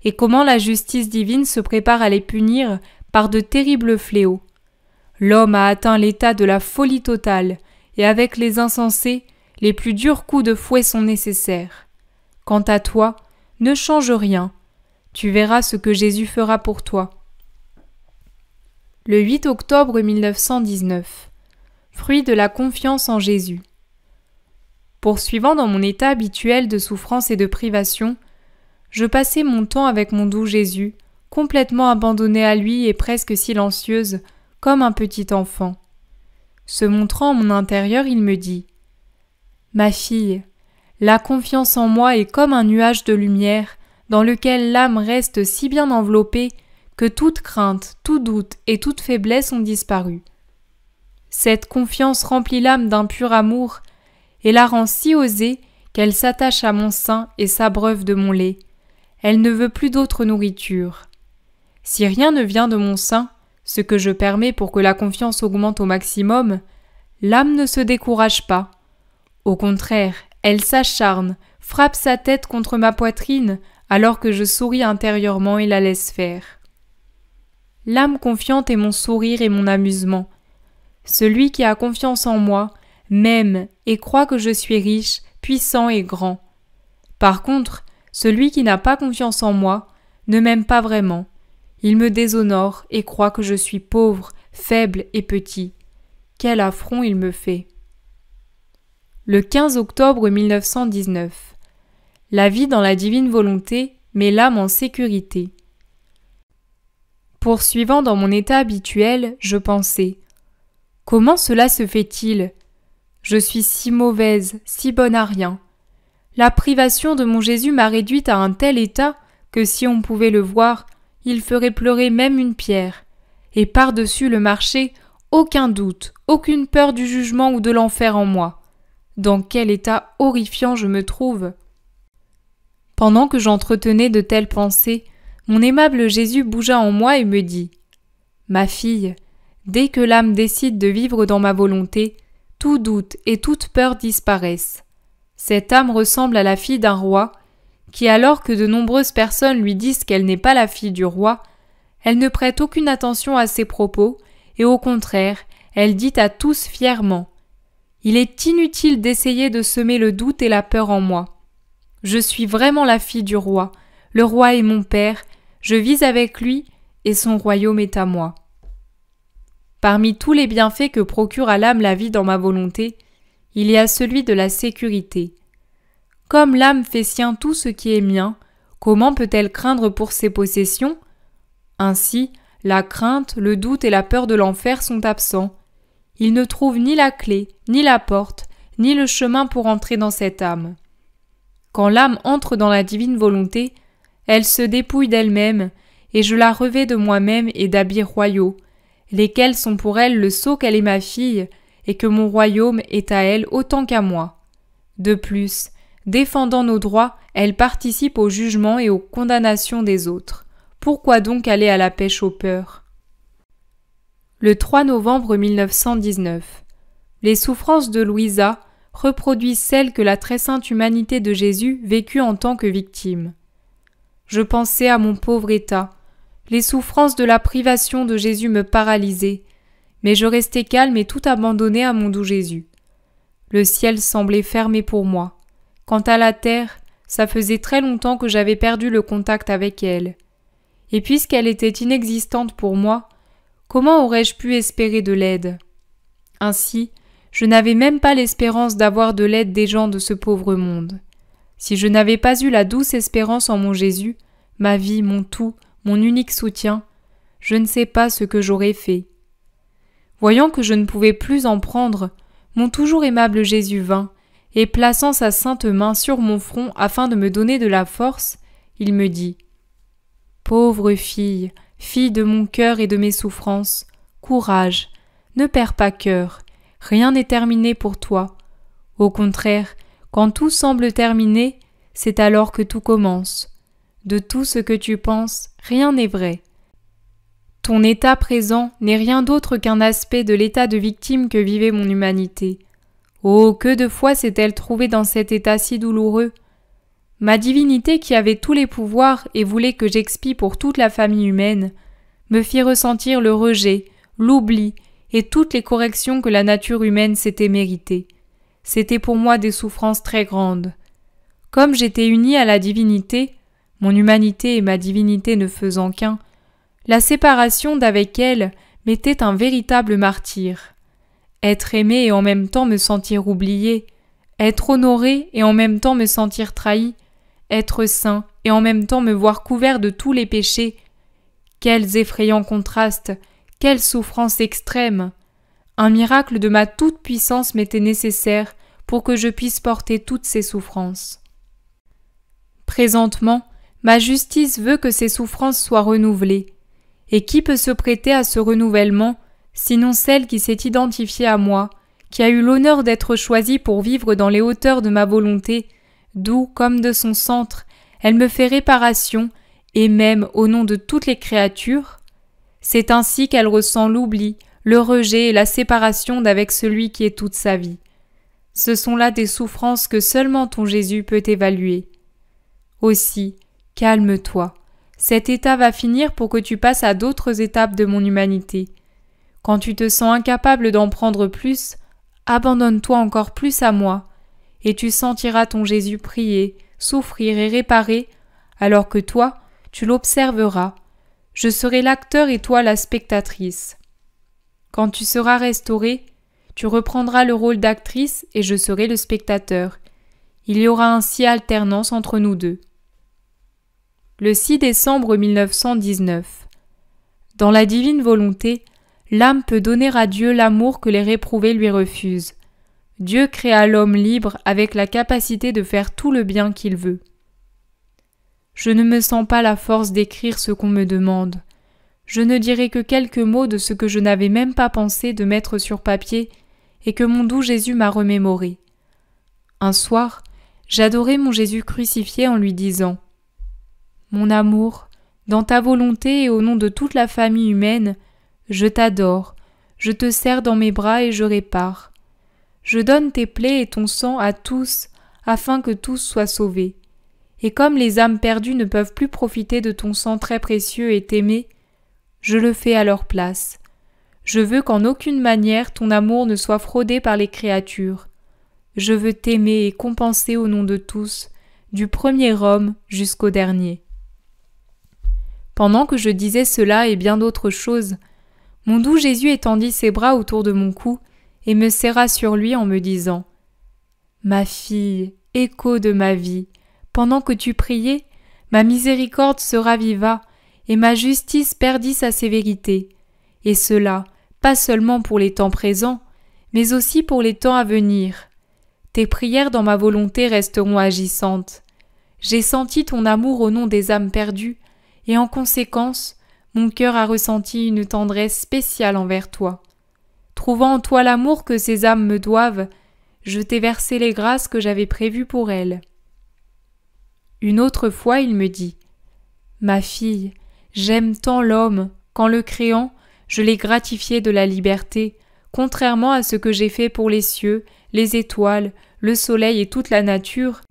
et comment la justice divine se prépare à les punir par de terribles fléaux. L'homme a atteint l'état de la folie totale et avec les insensés, les plus durs coups de fouet sont nécessaires. Quant à toi, ne change rien. Tu verras ce que Jésus fera pour toi. » Le 8 octobre 1919. Fruit de la confiance en Jésus. Poursuivant dans mon état habituel de souffrance et de privation, je passais mon temps avec mon doux Jésus, complètement abandonnée à lui et presque silencieuse, comme un petit enfant. Se montrant en mon intérieur, il me dit « Ma fille, la confiance en moi est comme un nuage de lumière dans lequel l'âme reste si bien enveloppée que toute crainte, tout doute et toute faiblesse ont disparu. Cette confiance remplit l'âme d'un pur amour et la rend si osée qu'elle s'attache à mon sein et s'abreuve de mon lait. Elle ne veut plus d'autre nourriture. Si rien ne vient de mon sein, ce que je permets pour que la confiance augmente au maximum, l'âme ne se décourage pas. Au contraire, elle s'acharne, frappe sa tête contre ma poitrine alors que je souris intérieurement et la laisse faire. L'âme confiante est mon sourire et mon amusement. Celui qui a confiance en moi m'aime et croit que je suis riche, puissant et grand. Par contre, celui qui n'a pas confiance en moi ne m'aime pas vraiment. Il me déshonore et croit que je suis pauvre, faible et petit. Quel affront il me fait. Le 15 octobre 1919. La vie dans la divine volonté met l'âme en sécurité. Poursuivant dans mon état habituel, je pensais « Comment cela se fait-il ? Je suis si mauvaise, si bonne à rien. La privation de mon Jésus m'a réduite à un tel état que si on pouvait le voir, il ferait pleurer même une pierre. Et par-dessus le marché, aucun doute, aucune peur du jugement ou de l'enfer en moi. Dans quel état horrifiant je me trouve !» Pendant que j'entretenais de telles pensées, mon aimable Jésus bougea en moi et me dit « Ma fille, dès que l'âme décide de vivre dans ma volonté, tout doute et toute peur disparaissent. Cette âme ressemble à la fille d'un roi, qui alors que de nombreuses personnes lui disent qu'elle n'est pas la fille du roi, elle ne prête aucune attention à ses propos, et au contraire, elle dit à tous fièrement « Il est inutile d'essayer de semer le doute et la peur en moi. Je suis vraiment la fille du roi, le roi est mon père, je vis avec lui, et son royaume est à moi. » Parmi tous les bienfaits que procure à l'âme la vie dans ma volonté, il y a celui de la sécurité. Comme l'âme fait sien tout ce qui est mien, comment peut-elle craindre pour ses possessions? Ainsi, la crainte, le doute et la peur de l'enfer sont absents. Il ne trouve ni la clé, ni la porte, ni le chemin pour entrer dans cette âme. Quand l'âme entre dans la divine volonté, elle se dépouille d'elle-même, et je la revêts de moi-même et d'habits royaux, lesquels sont pour elle le sceau qu'elle est ma fille, et que mon royaume est à elle autant qu'à moi. De plus, défendant nos droits, elle participe au jugement et aux condamnations des autres. Pourquoi donc aller à la pêche aux peurs? Le 3 novembre 1919. Les souffrances de Louisa reproduisent celles que la très sainte humanité de Jésus vécut en tant que victime. Je pensais à mon pauvre état. Les souffrances de la privation de Jésus me paralysaient, mais je restais calme et tout abandonné à mon doux Jésus. Le ciel semblait fermé pour moi. Quant à la terre, ça faisait très longtemps que j'avais perdu le contact avec elle. Et puisqu'elle était inexistante pour moi, comment aurais-je pu espérer de l'aide? Ainsi, je n'avais même pas l'espérance d'avoir de l'aide des gens de ce pauvre monde. Si je n'avais pas eu la douce espérance en mon Jésus, ma vie, mon tout, mon unique soutien, je ne sais pas ce que j'aurais fait. Voyant que je ne pouvais plus en prendre, mon toujours aimable Jésus vint, et plaçant sa sainte main sur mon front afin de me donner de la force, il me dit « Pauvre fille, fille de mon cœur et de mes souffrances, courage, ne perds pas cœur, rien n'est terminé pour toi. Au contraire, quand tout semble terminé, c'est alors que tout commence. De tout ce que tu penses, rien n'est vrai. Ton état présent n'est rien d'autre qu'un aspect de l'état de victime que vivait mon humanité. Oh, que de fois s'est-elle trouvée dans cet état si douloureux! Ma divinité qui avait tous les pouvoirs et voulait que j'expie pour toute la famille humaine, me fit ressentir le rejet, l'oubli et toutes les corrections que la nature humaine s'était méritées. C'était pour moi des souffrances très grandes. Comme j'étais unie à la divinité, mon humanité et ma divinité ne faisant qu'un, la séparation d'avec elle m'était un véritable martyre. Être aimé et en même temps me sentir oublié, être honoré et en même temps me sentir trahi, être saint et en même temps me voir couvert de tous les péchés. Quels effrayants contrastes, quelle souffrance extrême! Un miracle de ma toute-puissance m'était nécessaire pour que je puisse porter toutes ces souffrances. Présentement, ma justice veut que ces souffrances soient renouvelées. Et qui peut se prêter à ce renouvellement, sinon celle qui s'est identifiée à moi, qui a eu l'honneur d'être choisie pour vivre dans les hauteurs de ma volonté, d'où, comme de son centre, elle me fait réparation, et même au nom de toutes les créatures? C'est ainsi qu'elle ressent l'oubli, le rejet et la séparation d'avec celui qui est toute sa vie. Ce sont là des souffrances que seulement ton Jésus peut évaluer. Aussi, calme-toi. Cet état va finir pour que tu passes à d'autres étapes de mon humanité. Quand tu te sens incapable d'en prendre plus, abandonne-toi encore plus à moi, et tu sentiras ton Jésus prier, souffrir et réparer, alors que toi, tu l'observeras. Je serai l'acteur et toi la spectatrice. Quand tu seras restauré, tu reprendras le rôle d'actrice et je serai le spectateur. Il y aura ainsi alternance entre nous deux. Le 6 décembre 1919. Dans la divine volonté, l'âme peut donner à Dieu l'amour que les réprouvés lui refusent. Dieu créa l'homme libre avec la capacité de faire tout le bien qu'il veut. Je ne me sens pas la force d'écrire ce qu'on me demande. Je ne dirai que quelques mots de ce que je n'avais même pas pensé de mettre sur papier et que mon doux Jésus m'a remémoré. Un soir, j'adorai mon Jésus crucifié en lui disant « Mon amour, dans ta volonté et au nom de toute la famille humaine, je t'adore, je te serre dans mes bras et je répare. Je donne tes plaies et ton sang à tous, afin que tous soient sauvés. Et comme les âmes perdues ne peuvent plus profiter de ton sang très précieux et t'aimer, je le fais à leur place. Je veux qu'en aucune manière ton amour ne soit fraudé par les créatures. Je veux t'aimer et compenser au nom de tous, du premier homme jusqu'au dernier. » Pendant que je disais cela et bien d'autres choses, mon doux Jésus étendit ses bras autour de mon cou et me serra sur lui en me disant « Ma fille, écho de ma vie, pendant que tu priais, ma miséricorde se raviva, et ma justice perdit sa sévérité, et cela, pas seulement pour les temps présents, mais aussi pour les temps à venir. Tes prières dans ma volonté resteront agissantes. J'ai senti ton amour au nom des âmes perdues, et en conséquence, mon cœur a ressenti une tendresse spéciale envers toi. Trouvant en toi l'amour que ces âmes me doivent, je t'ai versé les grâces que j'avais prévues pour elles. Une autre fois, il me dit « Ma fille, j'aime tant l'homme qu'en le créant, je l'ai gratifié de la liberté, contrairement à ce que j'ai fait pour les cieux, les étoiles, le soleil et toute la nature.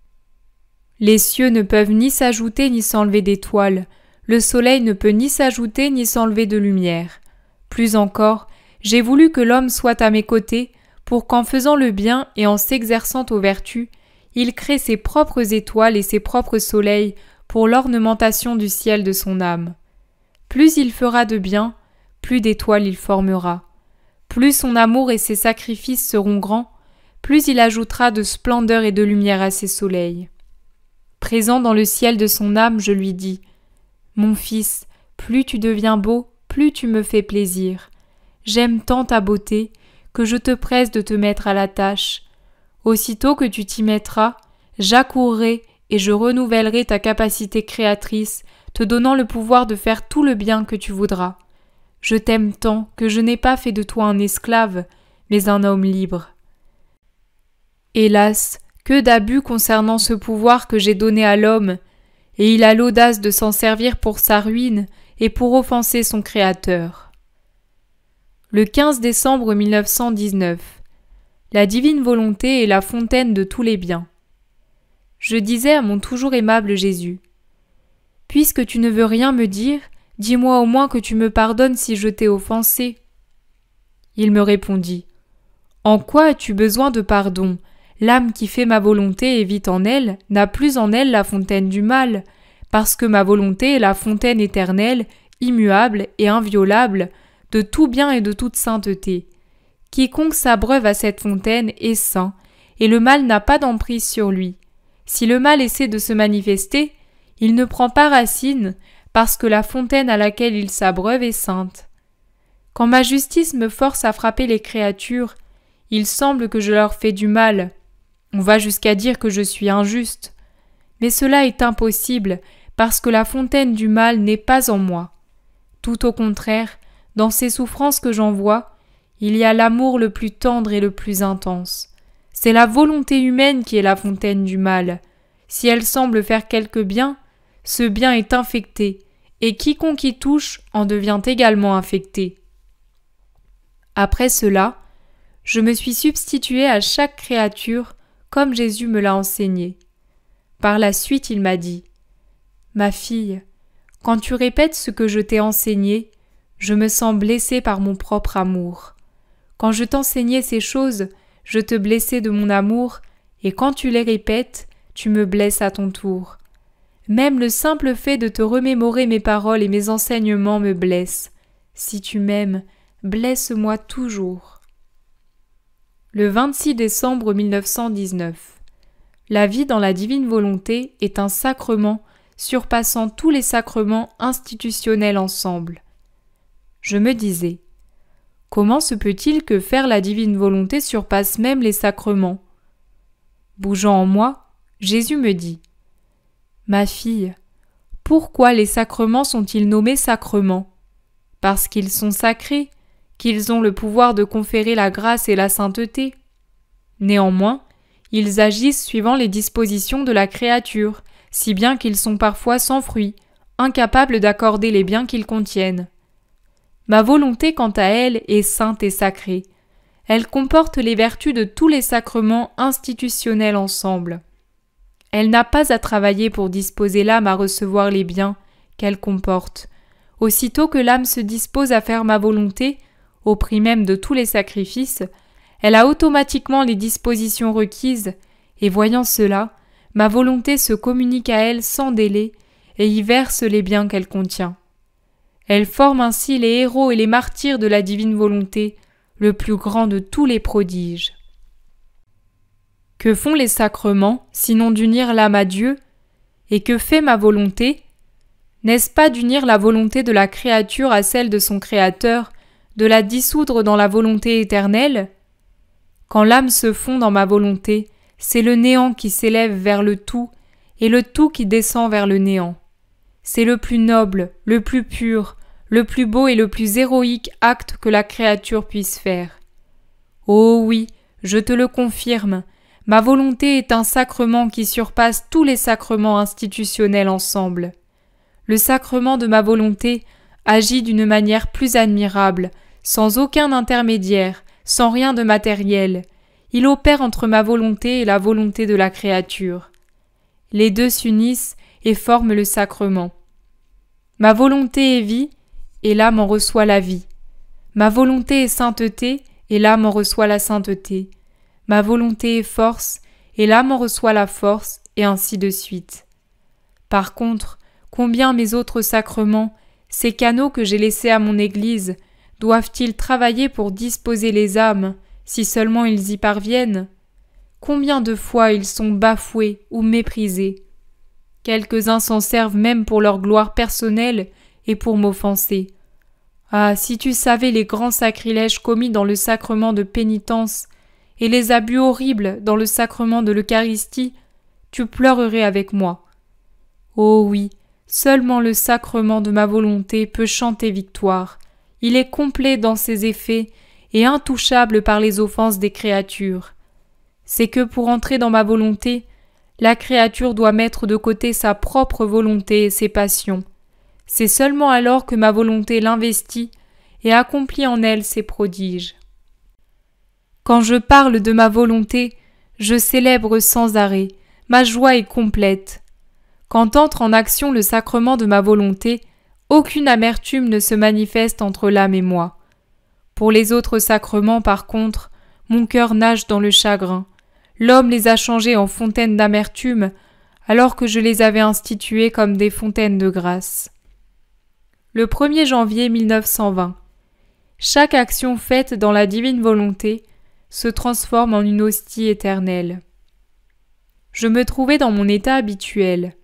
Les cieux ne peuvent ni s'ajouter ni s'enlever d'étoiles, le soleil ne peut ni s'ajouter ni s'enlever de lumière. Plus encore, j'ai voulu que l'homme soit à mes côtés, pour qu'en faisant le bien et en s'exerçant aux vertus, il crée ses propres étoiles et ses propres soleils pour l'ornementation du ciel de son âme. Plus il fera de bien, plus d'étoiles il formera. Plus son amour et ses sacrifices seront grands, plus il ajoutera de splendeur et de lumière à ses soleils. Présent dans le ciel de son âme, je lui dis « Mon fils, plus tu deviens beau, plus tu me fais plaisir. J'aime tant ta beauté que je te presse de te mettre à la tâche. Aussitôt que tu t'y mettras, j'accourrai et je renouvellerai ta capacité créatrice, te donnant le pouvoir de faire tout le bien que tu voudras. Je t'aime tant que je n'ai pas fait de toi un esclave, mais un homme libre. » Hélas, que d'abus concernant ce pouvoir que j'ai donné à l'homme, et il a l'audace de s'en servir pour sa ruine et pour offenser son Créateur. Le 15 décembre 1919. La divine volonté est la fontaine de tous les biens. Je disais à mon toujours aimable Jésus, « Puisque tu ne veux rien me dire, dis-moi au moins que tu me pardonnes si je t'ai offensé. » Il me répondit, « En quoi as-tu besoin de pardon ? L'âme qui fait ma volonté et vit en elle n'a plus en elle la fontaine du mal, parce que ma volonté est la fontaine éternelle, immuable et inviolable, de tout bien et de toute sainteté. Quiconque s'abreuve à cette fontaine est saint, et le mal n'a pas d'emprise sur lui. Si le mal essaie de se manifester, il ne prend pas racine, parce que la fontaine à laquelle il s'abreuve est sainte. Quand ma justice me force à frapper les créatures, il semble que je leur fais du mal. On va jusqu'à dire que je suis injuste. Mais cela est impossible, parce que la fontaine du mal n'est pas en moi. Tout au contraire, dans ces souffrances que j'en vois, il y a l'amour le plus tendre et le plus intense. C'est la volonté humaine qui est la fontaine du mal. Si elle semble faire quelque bien, ce bien est infecté, et quiconque y touche en devient également infecté. Après cela, je me suis substitué à chaque créature comme Jésus me l'a enseigné. Par la suite, il m'a dit « Ma fille, quand tu répètes ce que je t'ai enseigné, je me sens blessé par mon propre amour. Quand je t'enseignais ces choses, je te blessais de mon amour, et quand tu les répètes, tu me blesses à ton tour. Même le simple fait de te remémorer mes paroles et mes enseignements me blesse. Si tu m'aimes, blesse-moi toujours. » Le 26 décembre 1919. La vie dans la divine volonté est un sacrement surpassant tous les sacrements institutionnels ensemble. Je me disais, comment se peut-il que faire la divine volonté surpasse même les sacrements ? Bougeant en moi, Jésus me dit, « Ma fille, pourquoi les sacrements sont-ils nommés sacrements ? Parce qu'ils sont sacrés, qu'ils ont le pouvoir de conférer la grâce et la sainteté. Néanmoins, ils agissent suivant les dispositions de la créature, si bien qu'ils sont parfois sans fruit, incapables d'accorder les biens qu'ils contiennent. Ma volonté, quant à elle, est sainte et sacrée. Elle comporte les vertus de tous les sacrements institutionnels ensemble. Elle n'a pas à travailler pour disposer l'âme à recevoir les biens qu'elle comporte. Aussitôt que l'âme se dispose à faire ma volonté, au prix même de tous les sacrifices, elle a automatiquement les dispositions requises, et voyant cela, ma volonté se communique à elle sans délai et y verse les biens qu'elle contient. Elle forme ainsi les héros et les martyrs de la divine volonté, le plus grand de tous les prodiges. Que font les sacrements, sinon d'unir l'âme à Dieu? Et que fait ma volonté? N'est-ce pas d'unir la volonté de la créature à celle de son Créateur, de la dissoudre dans la volonté éternelle? Quand l'âme se fond dans ma volonté, c'est le néant qui s'élève vers le tout, et le tout qui descend vers le néant. C'est le plus noble, le plus pur, le plus beau et le plus héroïque acte que la créature puisse faire. Oh oui, je te le confirme, ma volonté est un sacrement qui surpasse tous les sacrements institutionnels ensemble. Le sacrement de ma volonté agit d'une manière plus admirable, sans aucun intermédiaire, sans rien de matériel. Il opère entre ma volonté et la volonté de la créature. Les deux s'unissent et forment le sacrement. Ma volonté est vie, et l'âme en reçoit la vie. Ma volonté est sainteté, et l'âme en reçoit la sainteté. Ma volonté est force, et l'âme en reçoit la force, et ainsi de suite. Par contre, combien mes autres sacrements, ces canaux que j'ai laissés à mon Église, doivent-ils travailler pour disposer les âmes, si seulement ils y parviennent? Combien de fois ils sont bafoués ou méprisés? Quelques-uns s'en servent même pour leur gloire personnelle et pour m'offenser. Ah, si tu savais les grands sacrilèges commis dans le sacrement de pénitence et les abus horribles dans le sacrement de l'Eucharistie, tu pleurerais avec moi. Oh oui, seulement le sacrement de ma volonté peut chanter victoire. Il est complet dans ses effets et intouchable par les offenses des créatures. C'est que pour entrer dans ma volonté, la créature doit mettre de côté sa propre volonté et ses passions. C'est seulement alors que ma volonté l'investit et accomplit en elle ses prodiges. Quand je parle de ma volonté, je célèbre sans arrêt, ma joie est complète. Quand entre en action le sacrement de ma volonté, aucune amertume ne se manifeste entre l'âme et moi. Pour les autres sacrements, par contre, mon cœur nage dans le chagrin. L'homme les a changés en fontaines d'amertume, alors que je les avais institués comme des fontaines de grâce. Le 1er janvier 1920. Chaque action faite dans la divine volonté se transforme en une hostie éternelle. Je me trouvais dans mon état habituel.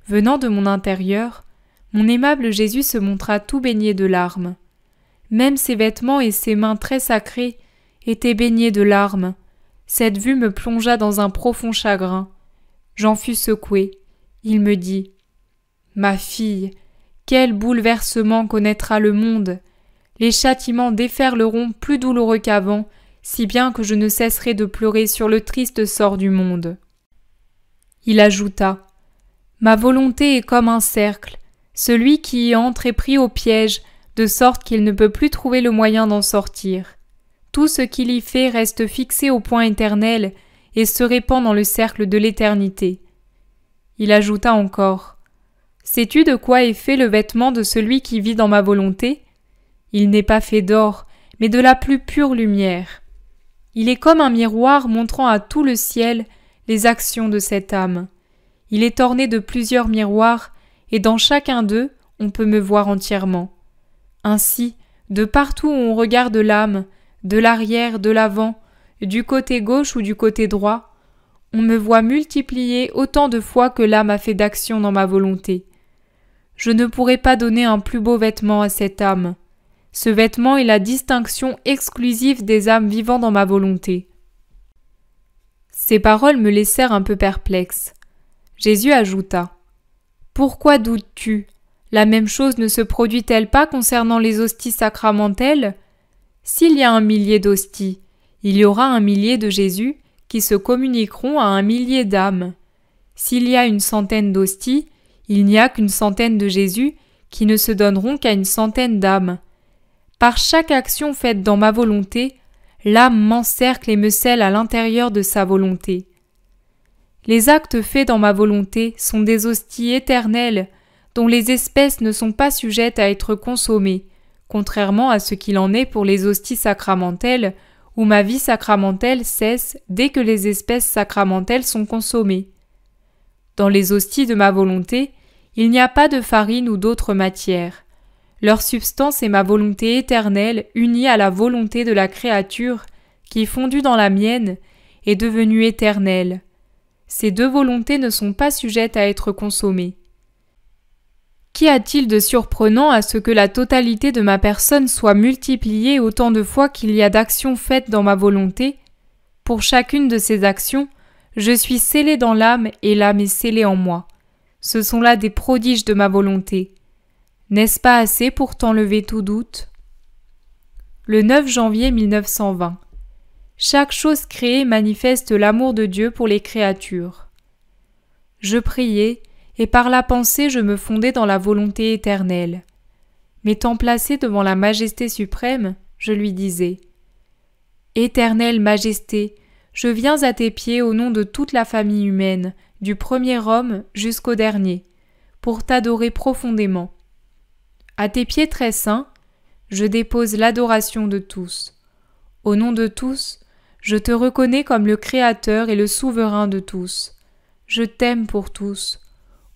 Venant de mon intérieur, mon aimable Jésus se montra tout baigné de larmes. Même ses vêtements et ses mains très sacrées étaient baignés de larmes. Cette vue me plongea dans un profond chagrin. J'en fus secoué. Il me dit « Ma fille, quel bouleversement connaîtra le monde! Les châtiments déferleront plus douloureux qu'avant, si bien que je ne cesserai de pleurer sur le triste sort du monde. » Il ajouta « Ma volonté est comme un cercle. Celui qui y entre est pris au piège, de sorte qu'il ne peut plus trouver le moyen d'en sortir. Tout ce qu'il y fait reste fixé au point éternel et se répand dans le cercle de l'éternité. » Il ajouta encore « Sais-tu de quoi est fait le vêtement de celui qui vit dans ma volonté? Il n'est pas fait d'or, mais de la plus pure lumière. Il est comme un miroir montrant à tout le ciel les actions de cette âme. Il est orné de plusieurs miroirs, et dans chacun d'eux, on peut me voir entièrement. Ainsi, de partout où on regarde l'âme, de l'arrière, de l'avant, du côté gauche ou du côté droit, on me voit multiplier autant de fois que l'âme a fait d'action dans ma volonté. Je ne pourrais pas donner un plus beau vêtement à cette âme. Ce vêtement est la distinction exclusive des âmes vivant dans ma volonté. » Ces paroles me laissèrent un peu perplexe. Jésus ajouta « Pourquoi doutes-tu? La même chose ne se produit-elle pas concernant les hosties sacramentelles? S'il y a 1 millier d'hosties, il y aura 1 millier de Jésus qui se communiqueront à 1 millier d'âmes. S'il y a 100 d'hosties, il n'y a qu'1 100 de Jésus qui ne se donneront qu'à 100 d'âmes. Par chaque action faite dans ma volonté, l'âme m'encercle et me scelle à l'intérieur de sa volonté. Les actes faits dans ma volonté sont des hosties éternelles dont les espèces ne sont pas sujettes à être consommées, contrairement à ce qu'il en est pour les hosties sacramentelles, où ma vie sacramentelle cesse dès que les espèces sacramentelles sont consommées. Dans les hosties de ma volonté, il n'y a pas de farine ou d'autres matières. Leur substance est ma volonté éternelle unie à la volonté de la créature qui, fondue dans la mienne, est devenue éternelle. Ces deux volontés ne sont pas sujettes à être consommées. Qu'y a-t-il de surprenant à ce que la totalité de ma personne soit multipliée autant de fois qu'il y a d'actions faites dans ma volonté? Pour chacune de ces actions, je suis scellé dans l'âme et l'âme est scellée en moi. Ce sont là des prodiges de ma volonté. N'est-ce pas assez pour t'enlever tout doute? Le 9 janvier 1920. Chaque chose créée manifeste l'amour de Dieu pour les créatures. Je priais, et par la pensée je me fondais dans la volonté éternelle. M'étant placé devant la majesté suprême, je lui disais « Éternelle majesté, je viens à tes pieds au nom de toute la famille humaine, du premier homme jusqu'au dernier, pour t'adorer profondément. À tes pieds très saints, je dépose l'adoration de tous. Au nom de tous, je te reconnais comme le Créateur et le Souverain de tous. Je t'aime pour tous.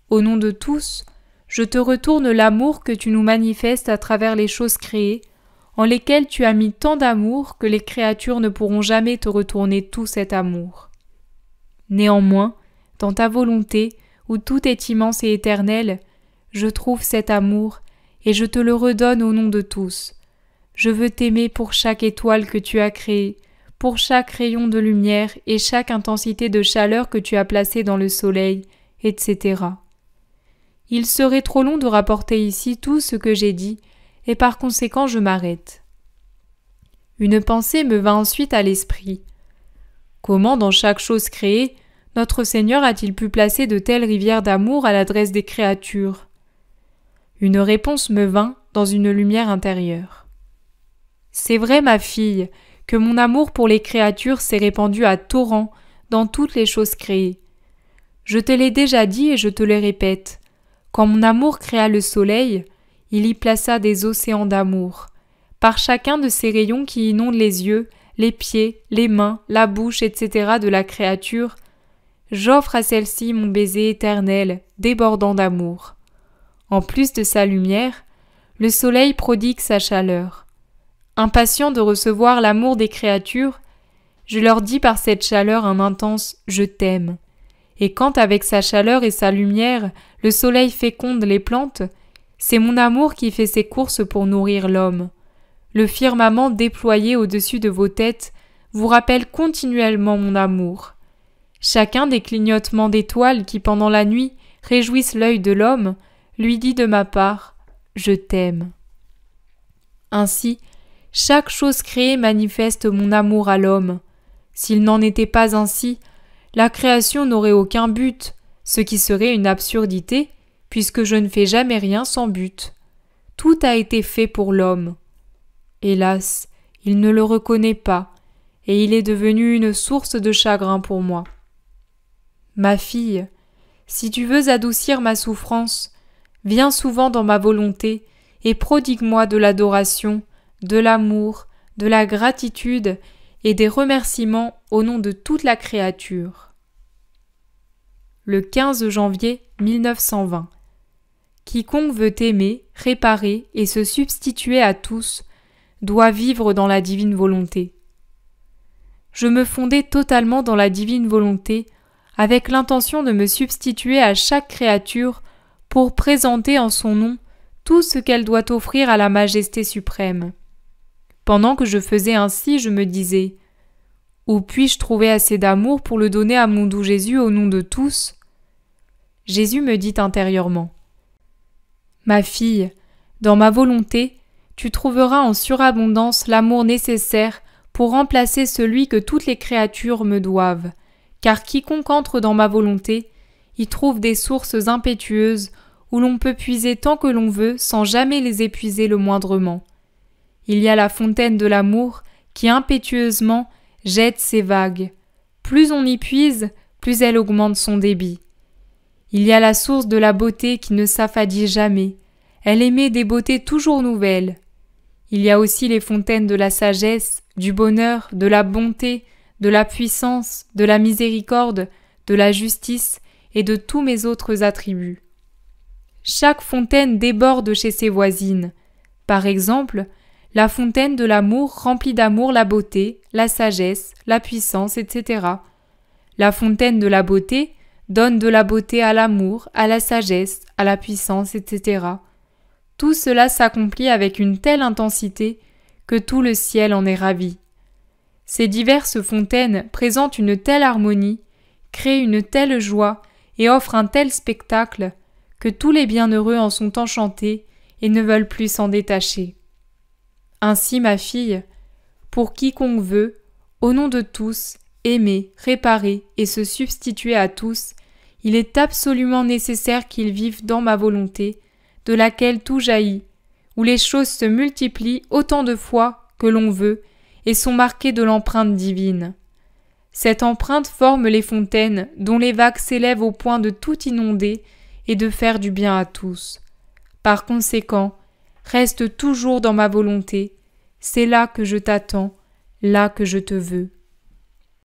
Au nom de tous, je te retourne l'amour que tu nous manifestes à travers les choses créées, en lesquelles tu as mis tant d'amour que les créatures ne pourront jamais te retourner tout cet amour. Néanmoins, dans ta volonté, où tout est immense et éternel, je trouve cet amour, et je te le redonne au nom de tous. Je veux t'aimer pour chaque étoile que tu as créée, pour chaque rayon de lumière et chaque intensité de chaleur que tu as placée dans le soleil, etc. Il serait trop long de rapporter ici tout ce que j'ai dit, et par conséquent je m'arrête. Une pensée me vint ensuite à l'esprit. Comment dans chaque chose créée, notre Seigneur a-t-il pu placer de telles rivières d'amour à l'adresse des créatures? Une réponse me vint dans une lumière intérieure. C'est vrai, ma fille, que mon amour pour les créatures s'est répandu à torrents dans toutes les choses créées. Je te l'ai déjà dit et je te le répète. Quand mon amour créa le soleil, il y plaça des océans d'amour. Par chacun de ces rayons qui inondent les yeux, les pieds, les mains, la bouche, etc. de la créature, j'offre à celle-ci mon baiser éternel, débordant d'amour. En plus de sa lumière, le soleil prodigue sa chaleur. Impatient de recevoir l'amour des créatures, je leur dis par cette chaleur un intense « je t'aime ». Et quand avec sa chaleur et sa lumière, le soleil féconde les plantes, c'est mon amour qui fait ses courses pour nourrir l'homme. Le firmament déployé au-dessus de vos têtes vous rappelle continuellement mon amour. Chacun des clignotements d'étoiles qui pendant la nuit réjouissent l'œil de l'homme lui dit de ma part « je t'aime ». Ainsi, chaque chose créée manifeste mon amour à l'homme. S'il n'en était pas ainsi, la création n'aurait aucun but, ce qui serait une absurdité, puisque je ne fais jamais rien sans but. Tout a été fait pour l'homme. Hélas, il ne le reconnaît pas, et il est devenu une source de chagrin pour moi. Ma fille, si tu veux adoucir ma souffrance, viens souvent dans ma volonté et prodigue-moi de l'adoration, de l'amour, de la gratitude et des remerciements au nom de toute la créature. Le 15 janvier 1920. Quiconque veut aimer, réparer et se substituer à tous doit vivre dans la divine volonté. Je me fondais totalement dans la divine volonté avec l'intention de me substituer à chaque créature pour présenter en son nom tout ce qu'elle doit offrir à la majesté suprême. Pendant que je faisais ainsi, je me disais « Où puis-je trouver assez d'amour pour le donner à mon doux Jésus au nom de tous ?» Jésus me dit intérieurement « Ma fille, dans ma volonté, tu trouveras en surabondance l'amour nécessaire pour remplacer celui que toutes les créatures me doivent, car quiconque entre dans ma volonté y trouve des sources impétueuses où l'on peut puiser tant que l'on veut sans jamais les épuiser le moindrement. Il y a la fontaine de l'amour qui impétueusement jette ses vagues. Plus on y puise, plus elle augmente son débit. Il y a la source de la beauté qui ne s'affadit jamais. Elle émet des beautés toujours nouvelles. Il y a aussi les fontaines de la sagesse, du bonheur, de la bonté, de la puissance, de la miséricorde, de la justice et de tous mes autres attributs. Chaque fontaine déborde chez ses voisines. Par exemple, la fontaine de l'amour remplit d'amour la beauté, la sagesse, la puissance, etc. La fontaine de la beauté donne de la beauté à l'amour, à la sagesse, à la puissance, etc. Tout cela s'accomplit avec une telle intensité que tout le ciel en est ravi. Ces diverses fontaines présentent une telle harmonie, créent une telle joie et offrent un tel spectacle que tous les bienheureux en sont enchantés et ne veulent plus s'en détacher. Ainsi, ma fille, pour quiconque veut, au nom de tous, aimer, réparer et se substituer à tous, il est absolument nécessaire qu'il vive dans ma volonté, de laquelle tout jaillit, où les choses se multiplient autant de fois que l'on veut et sont marquées de l'empreinte divine. Cette empreinte forme les fontaines dont les vagues s'élèvent au point de tout inonder et de faire du bien à tous. Par conséquent, reste toujours dans ma volonté, c'est là que je t'attends, là que je te veux.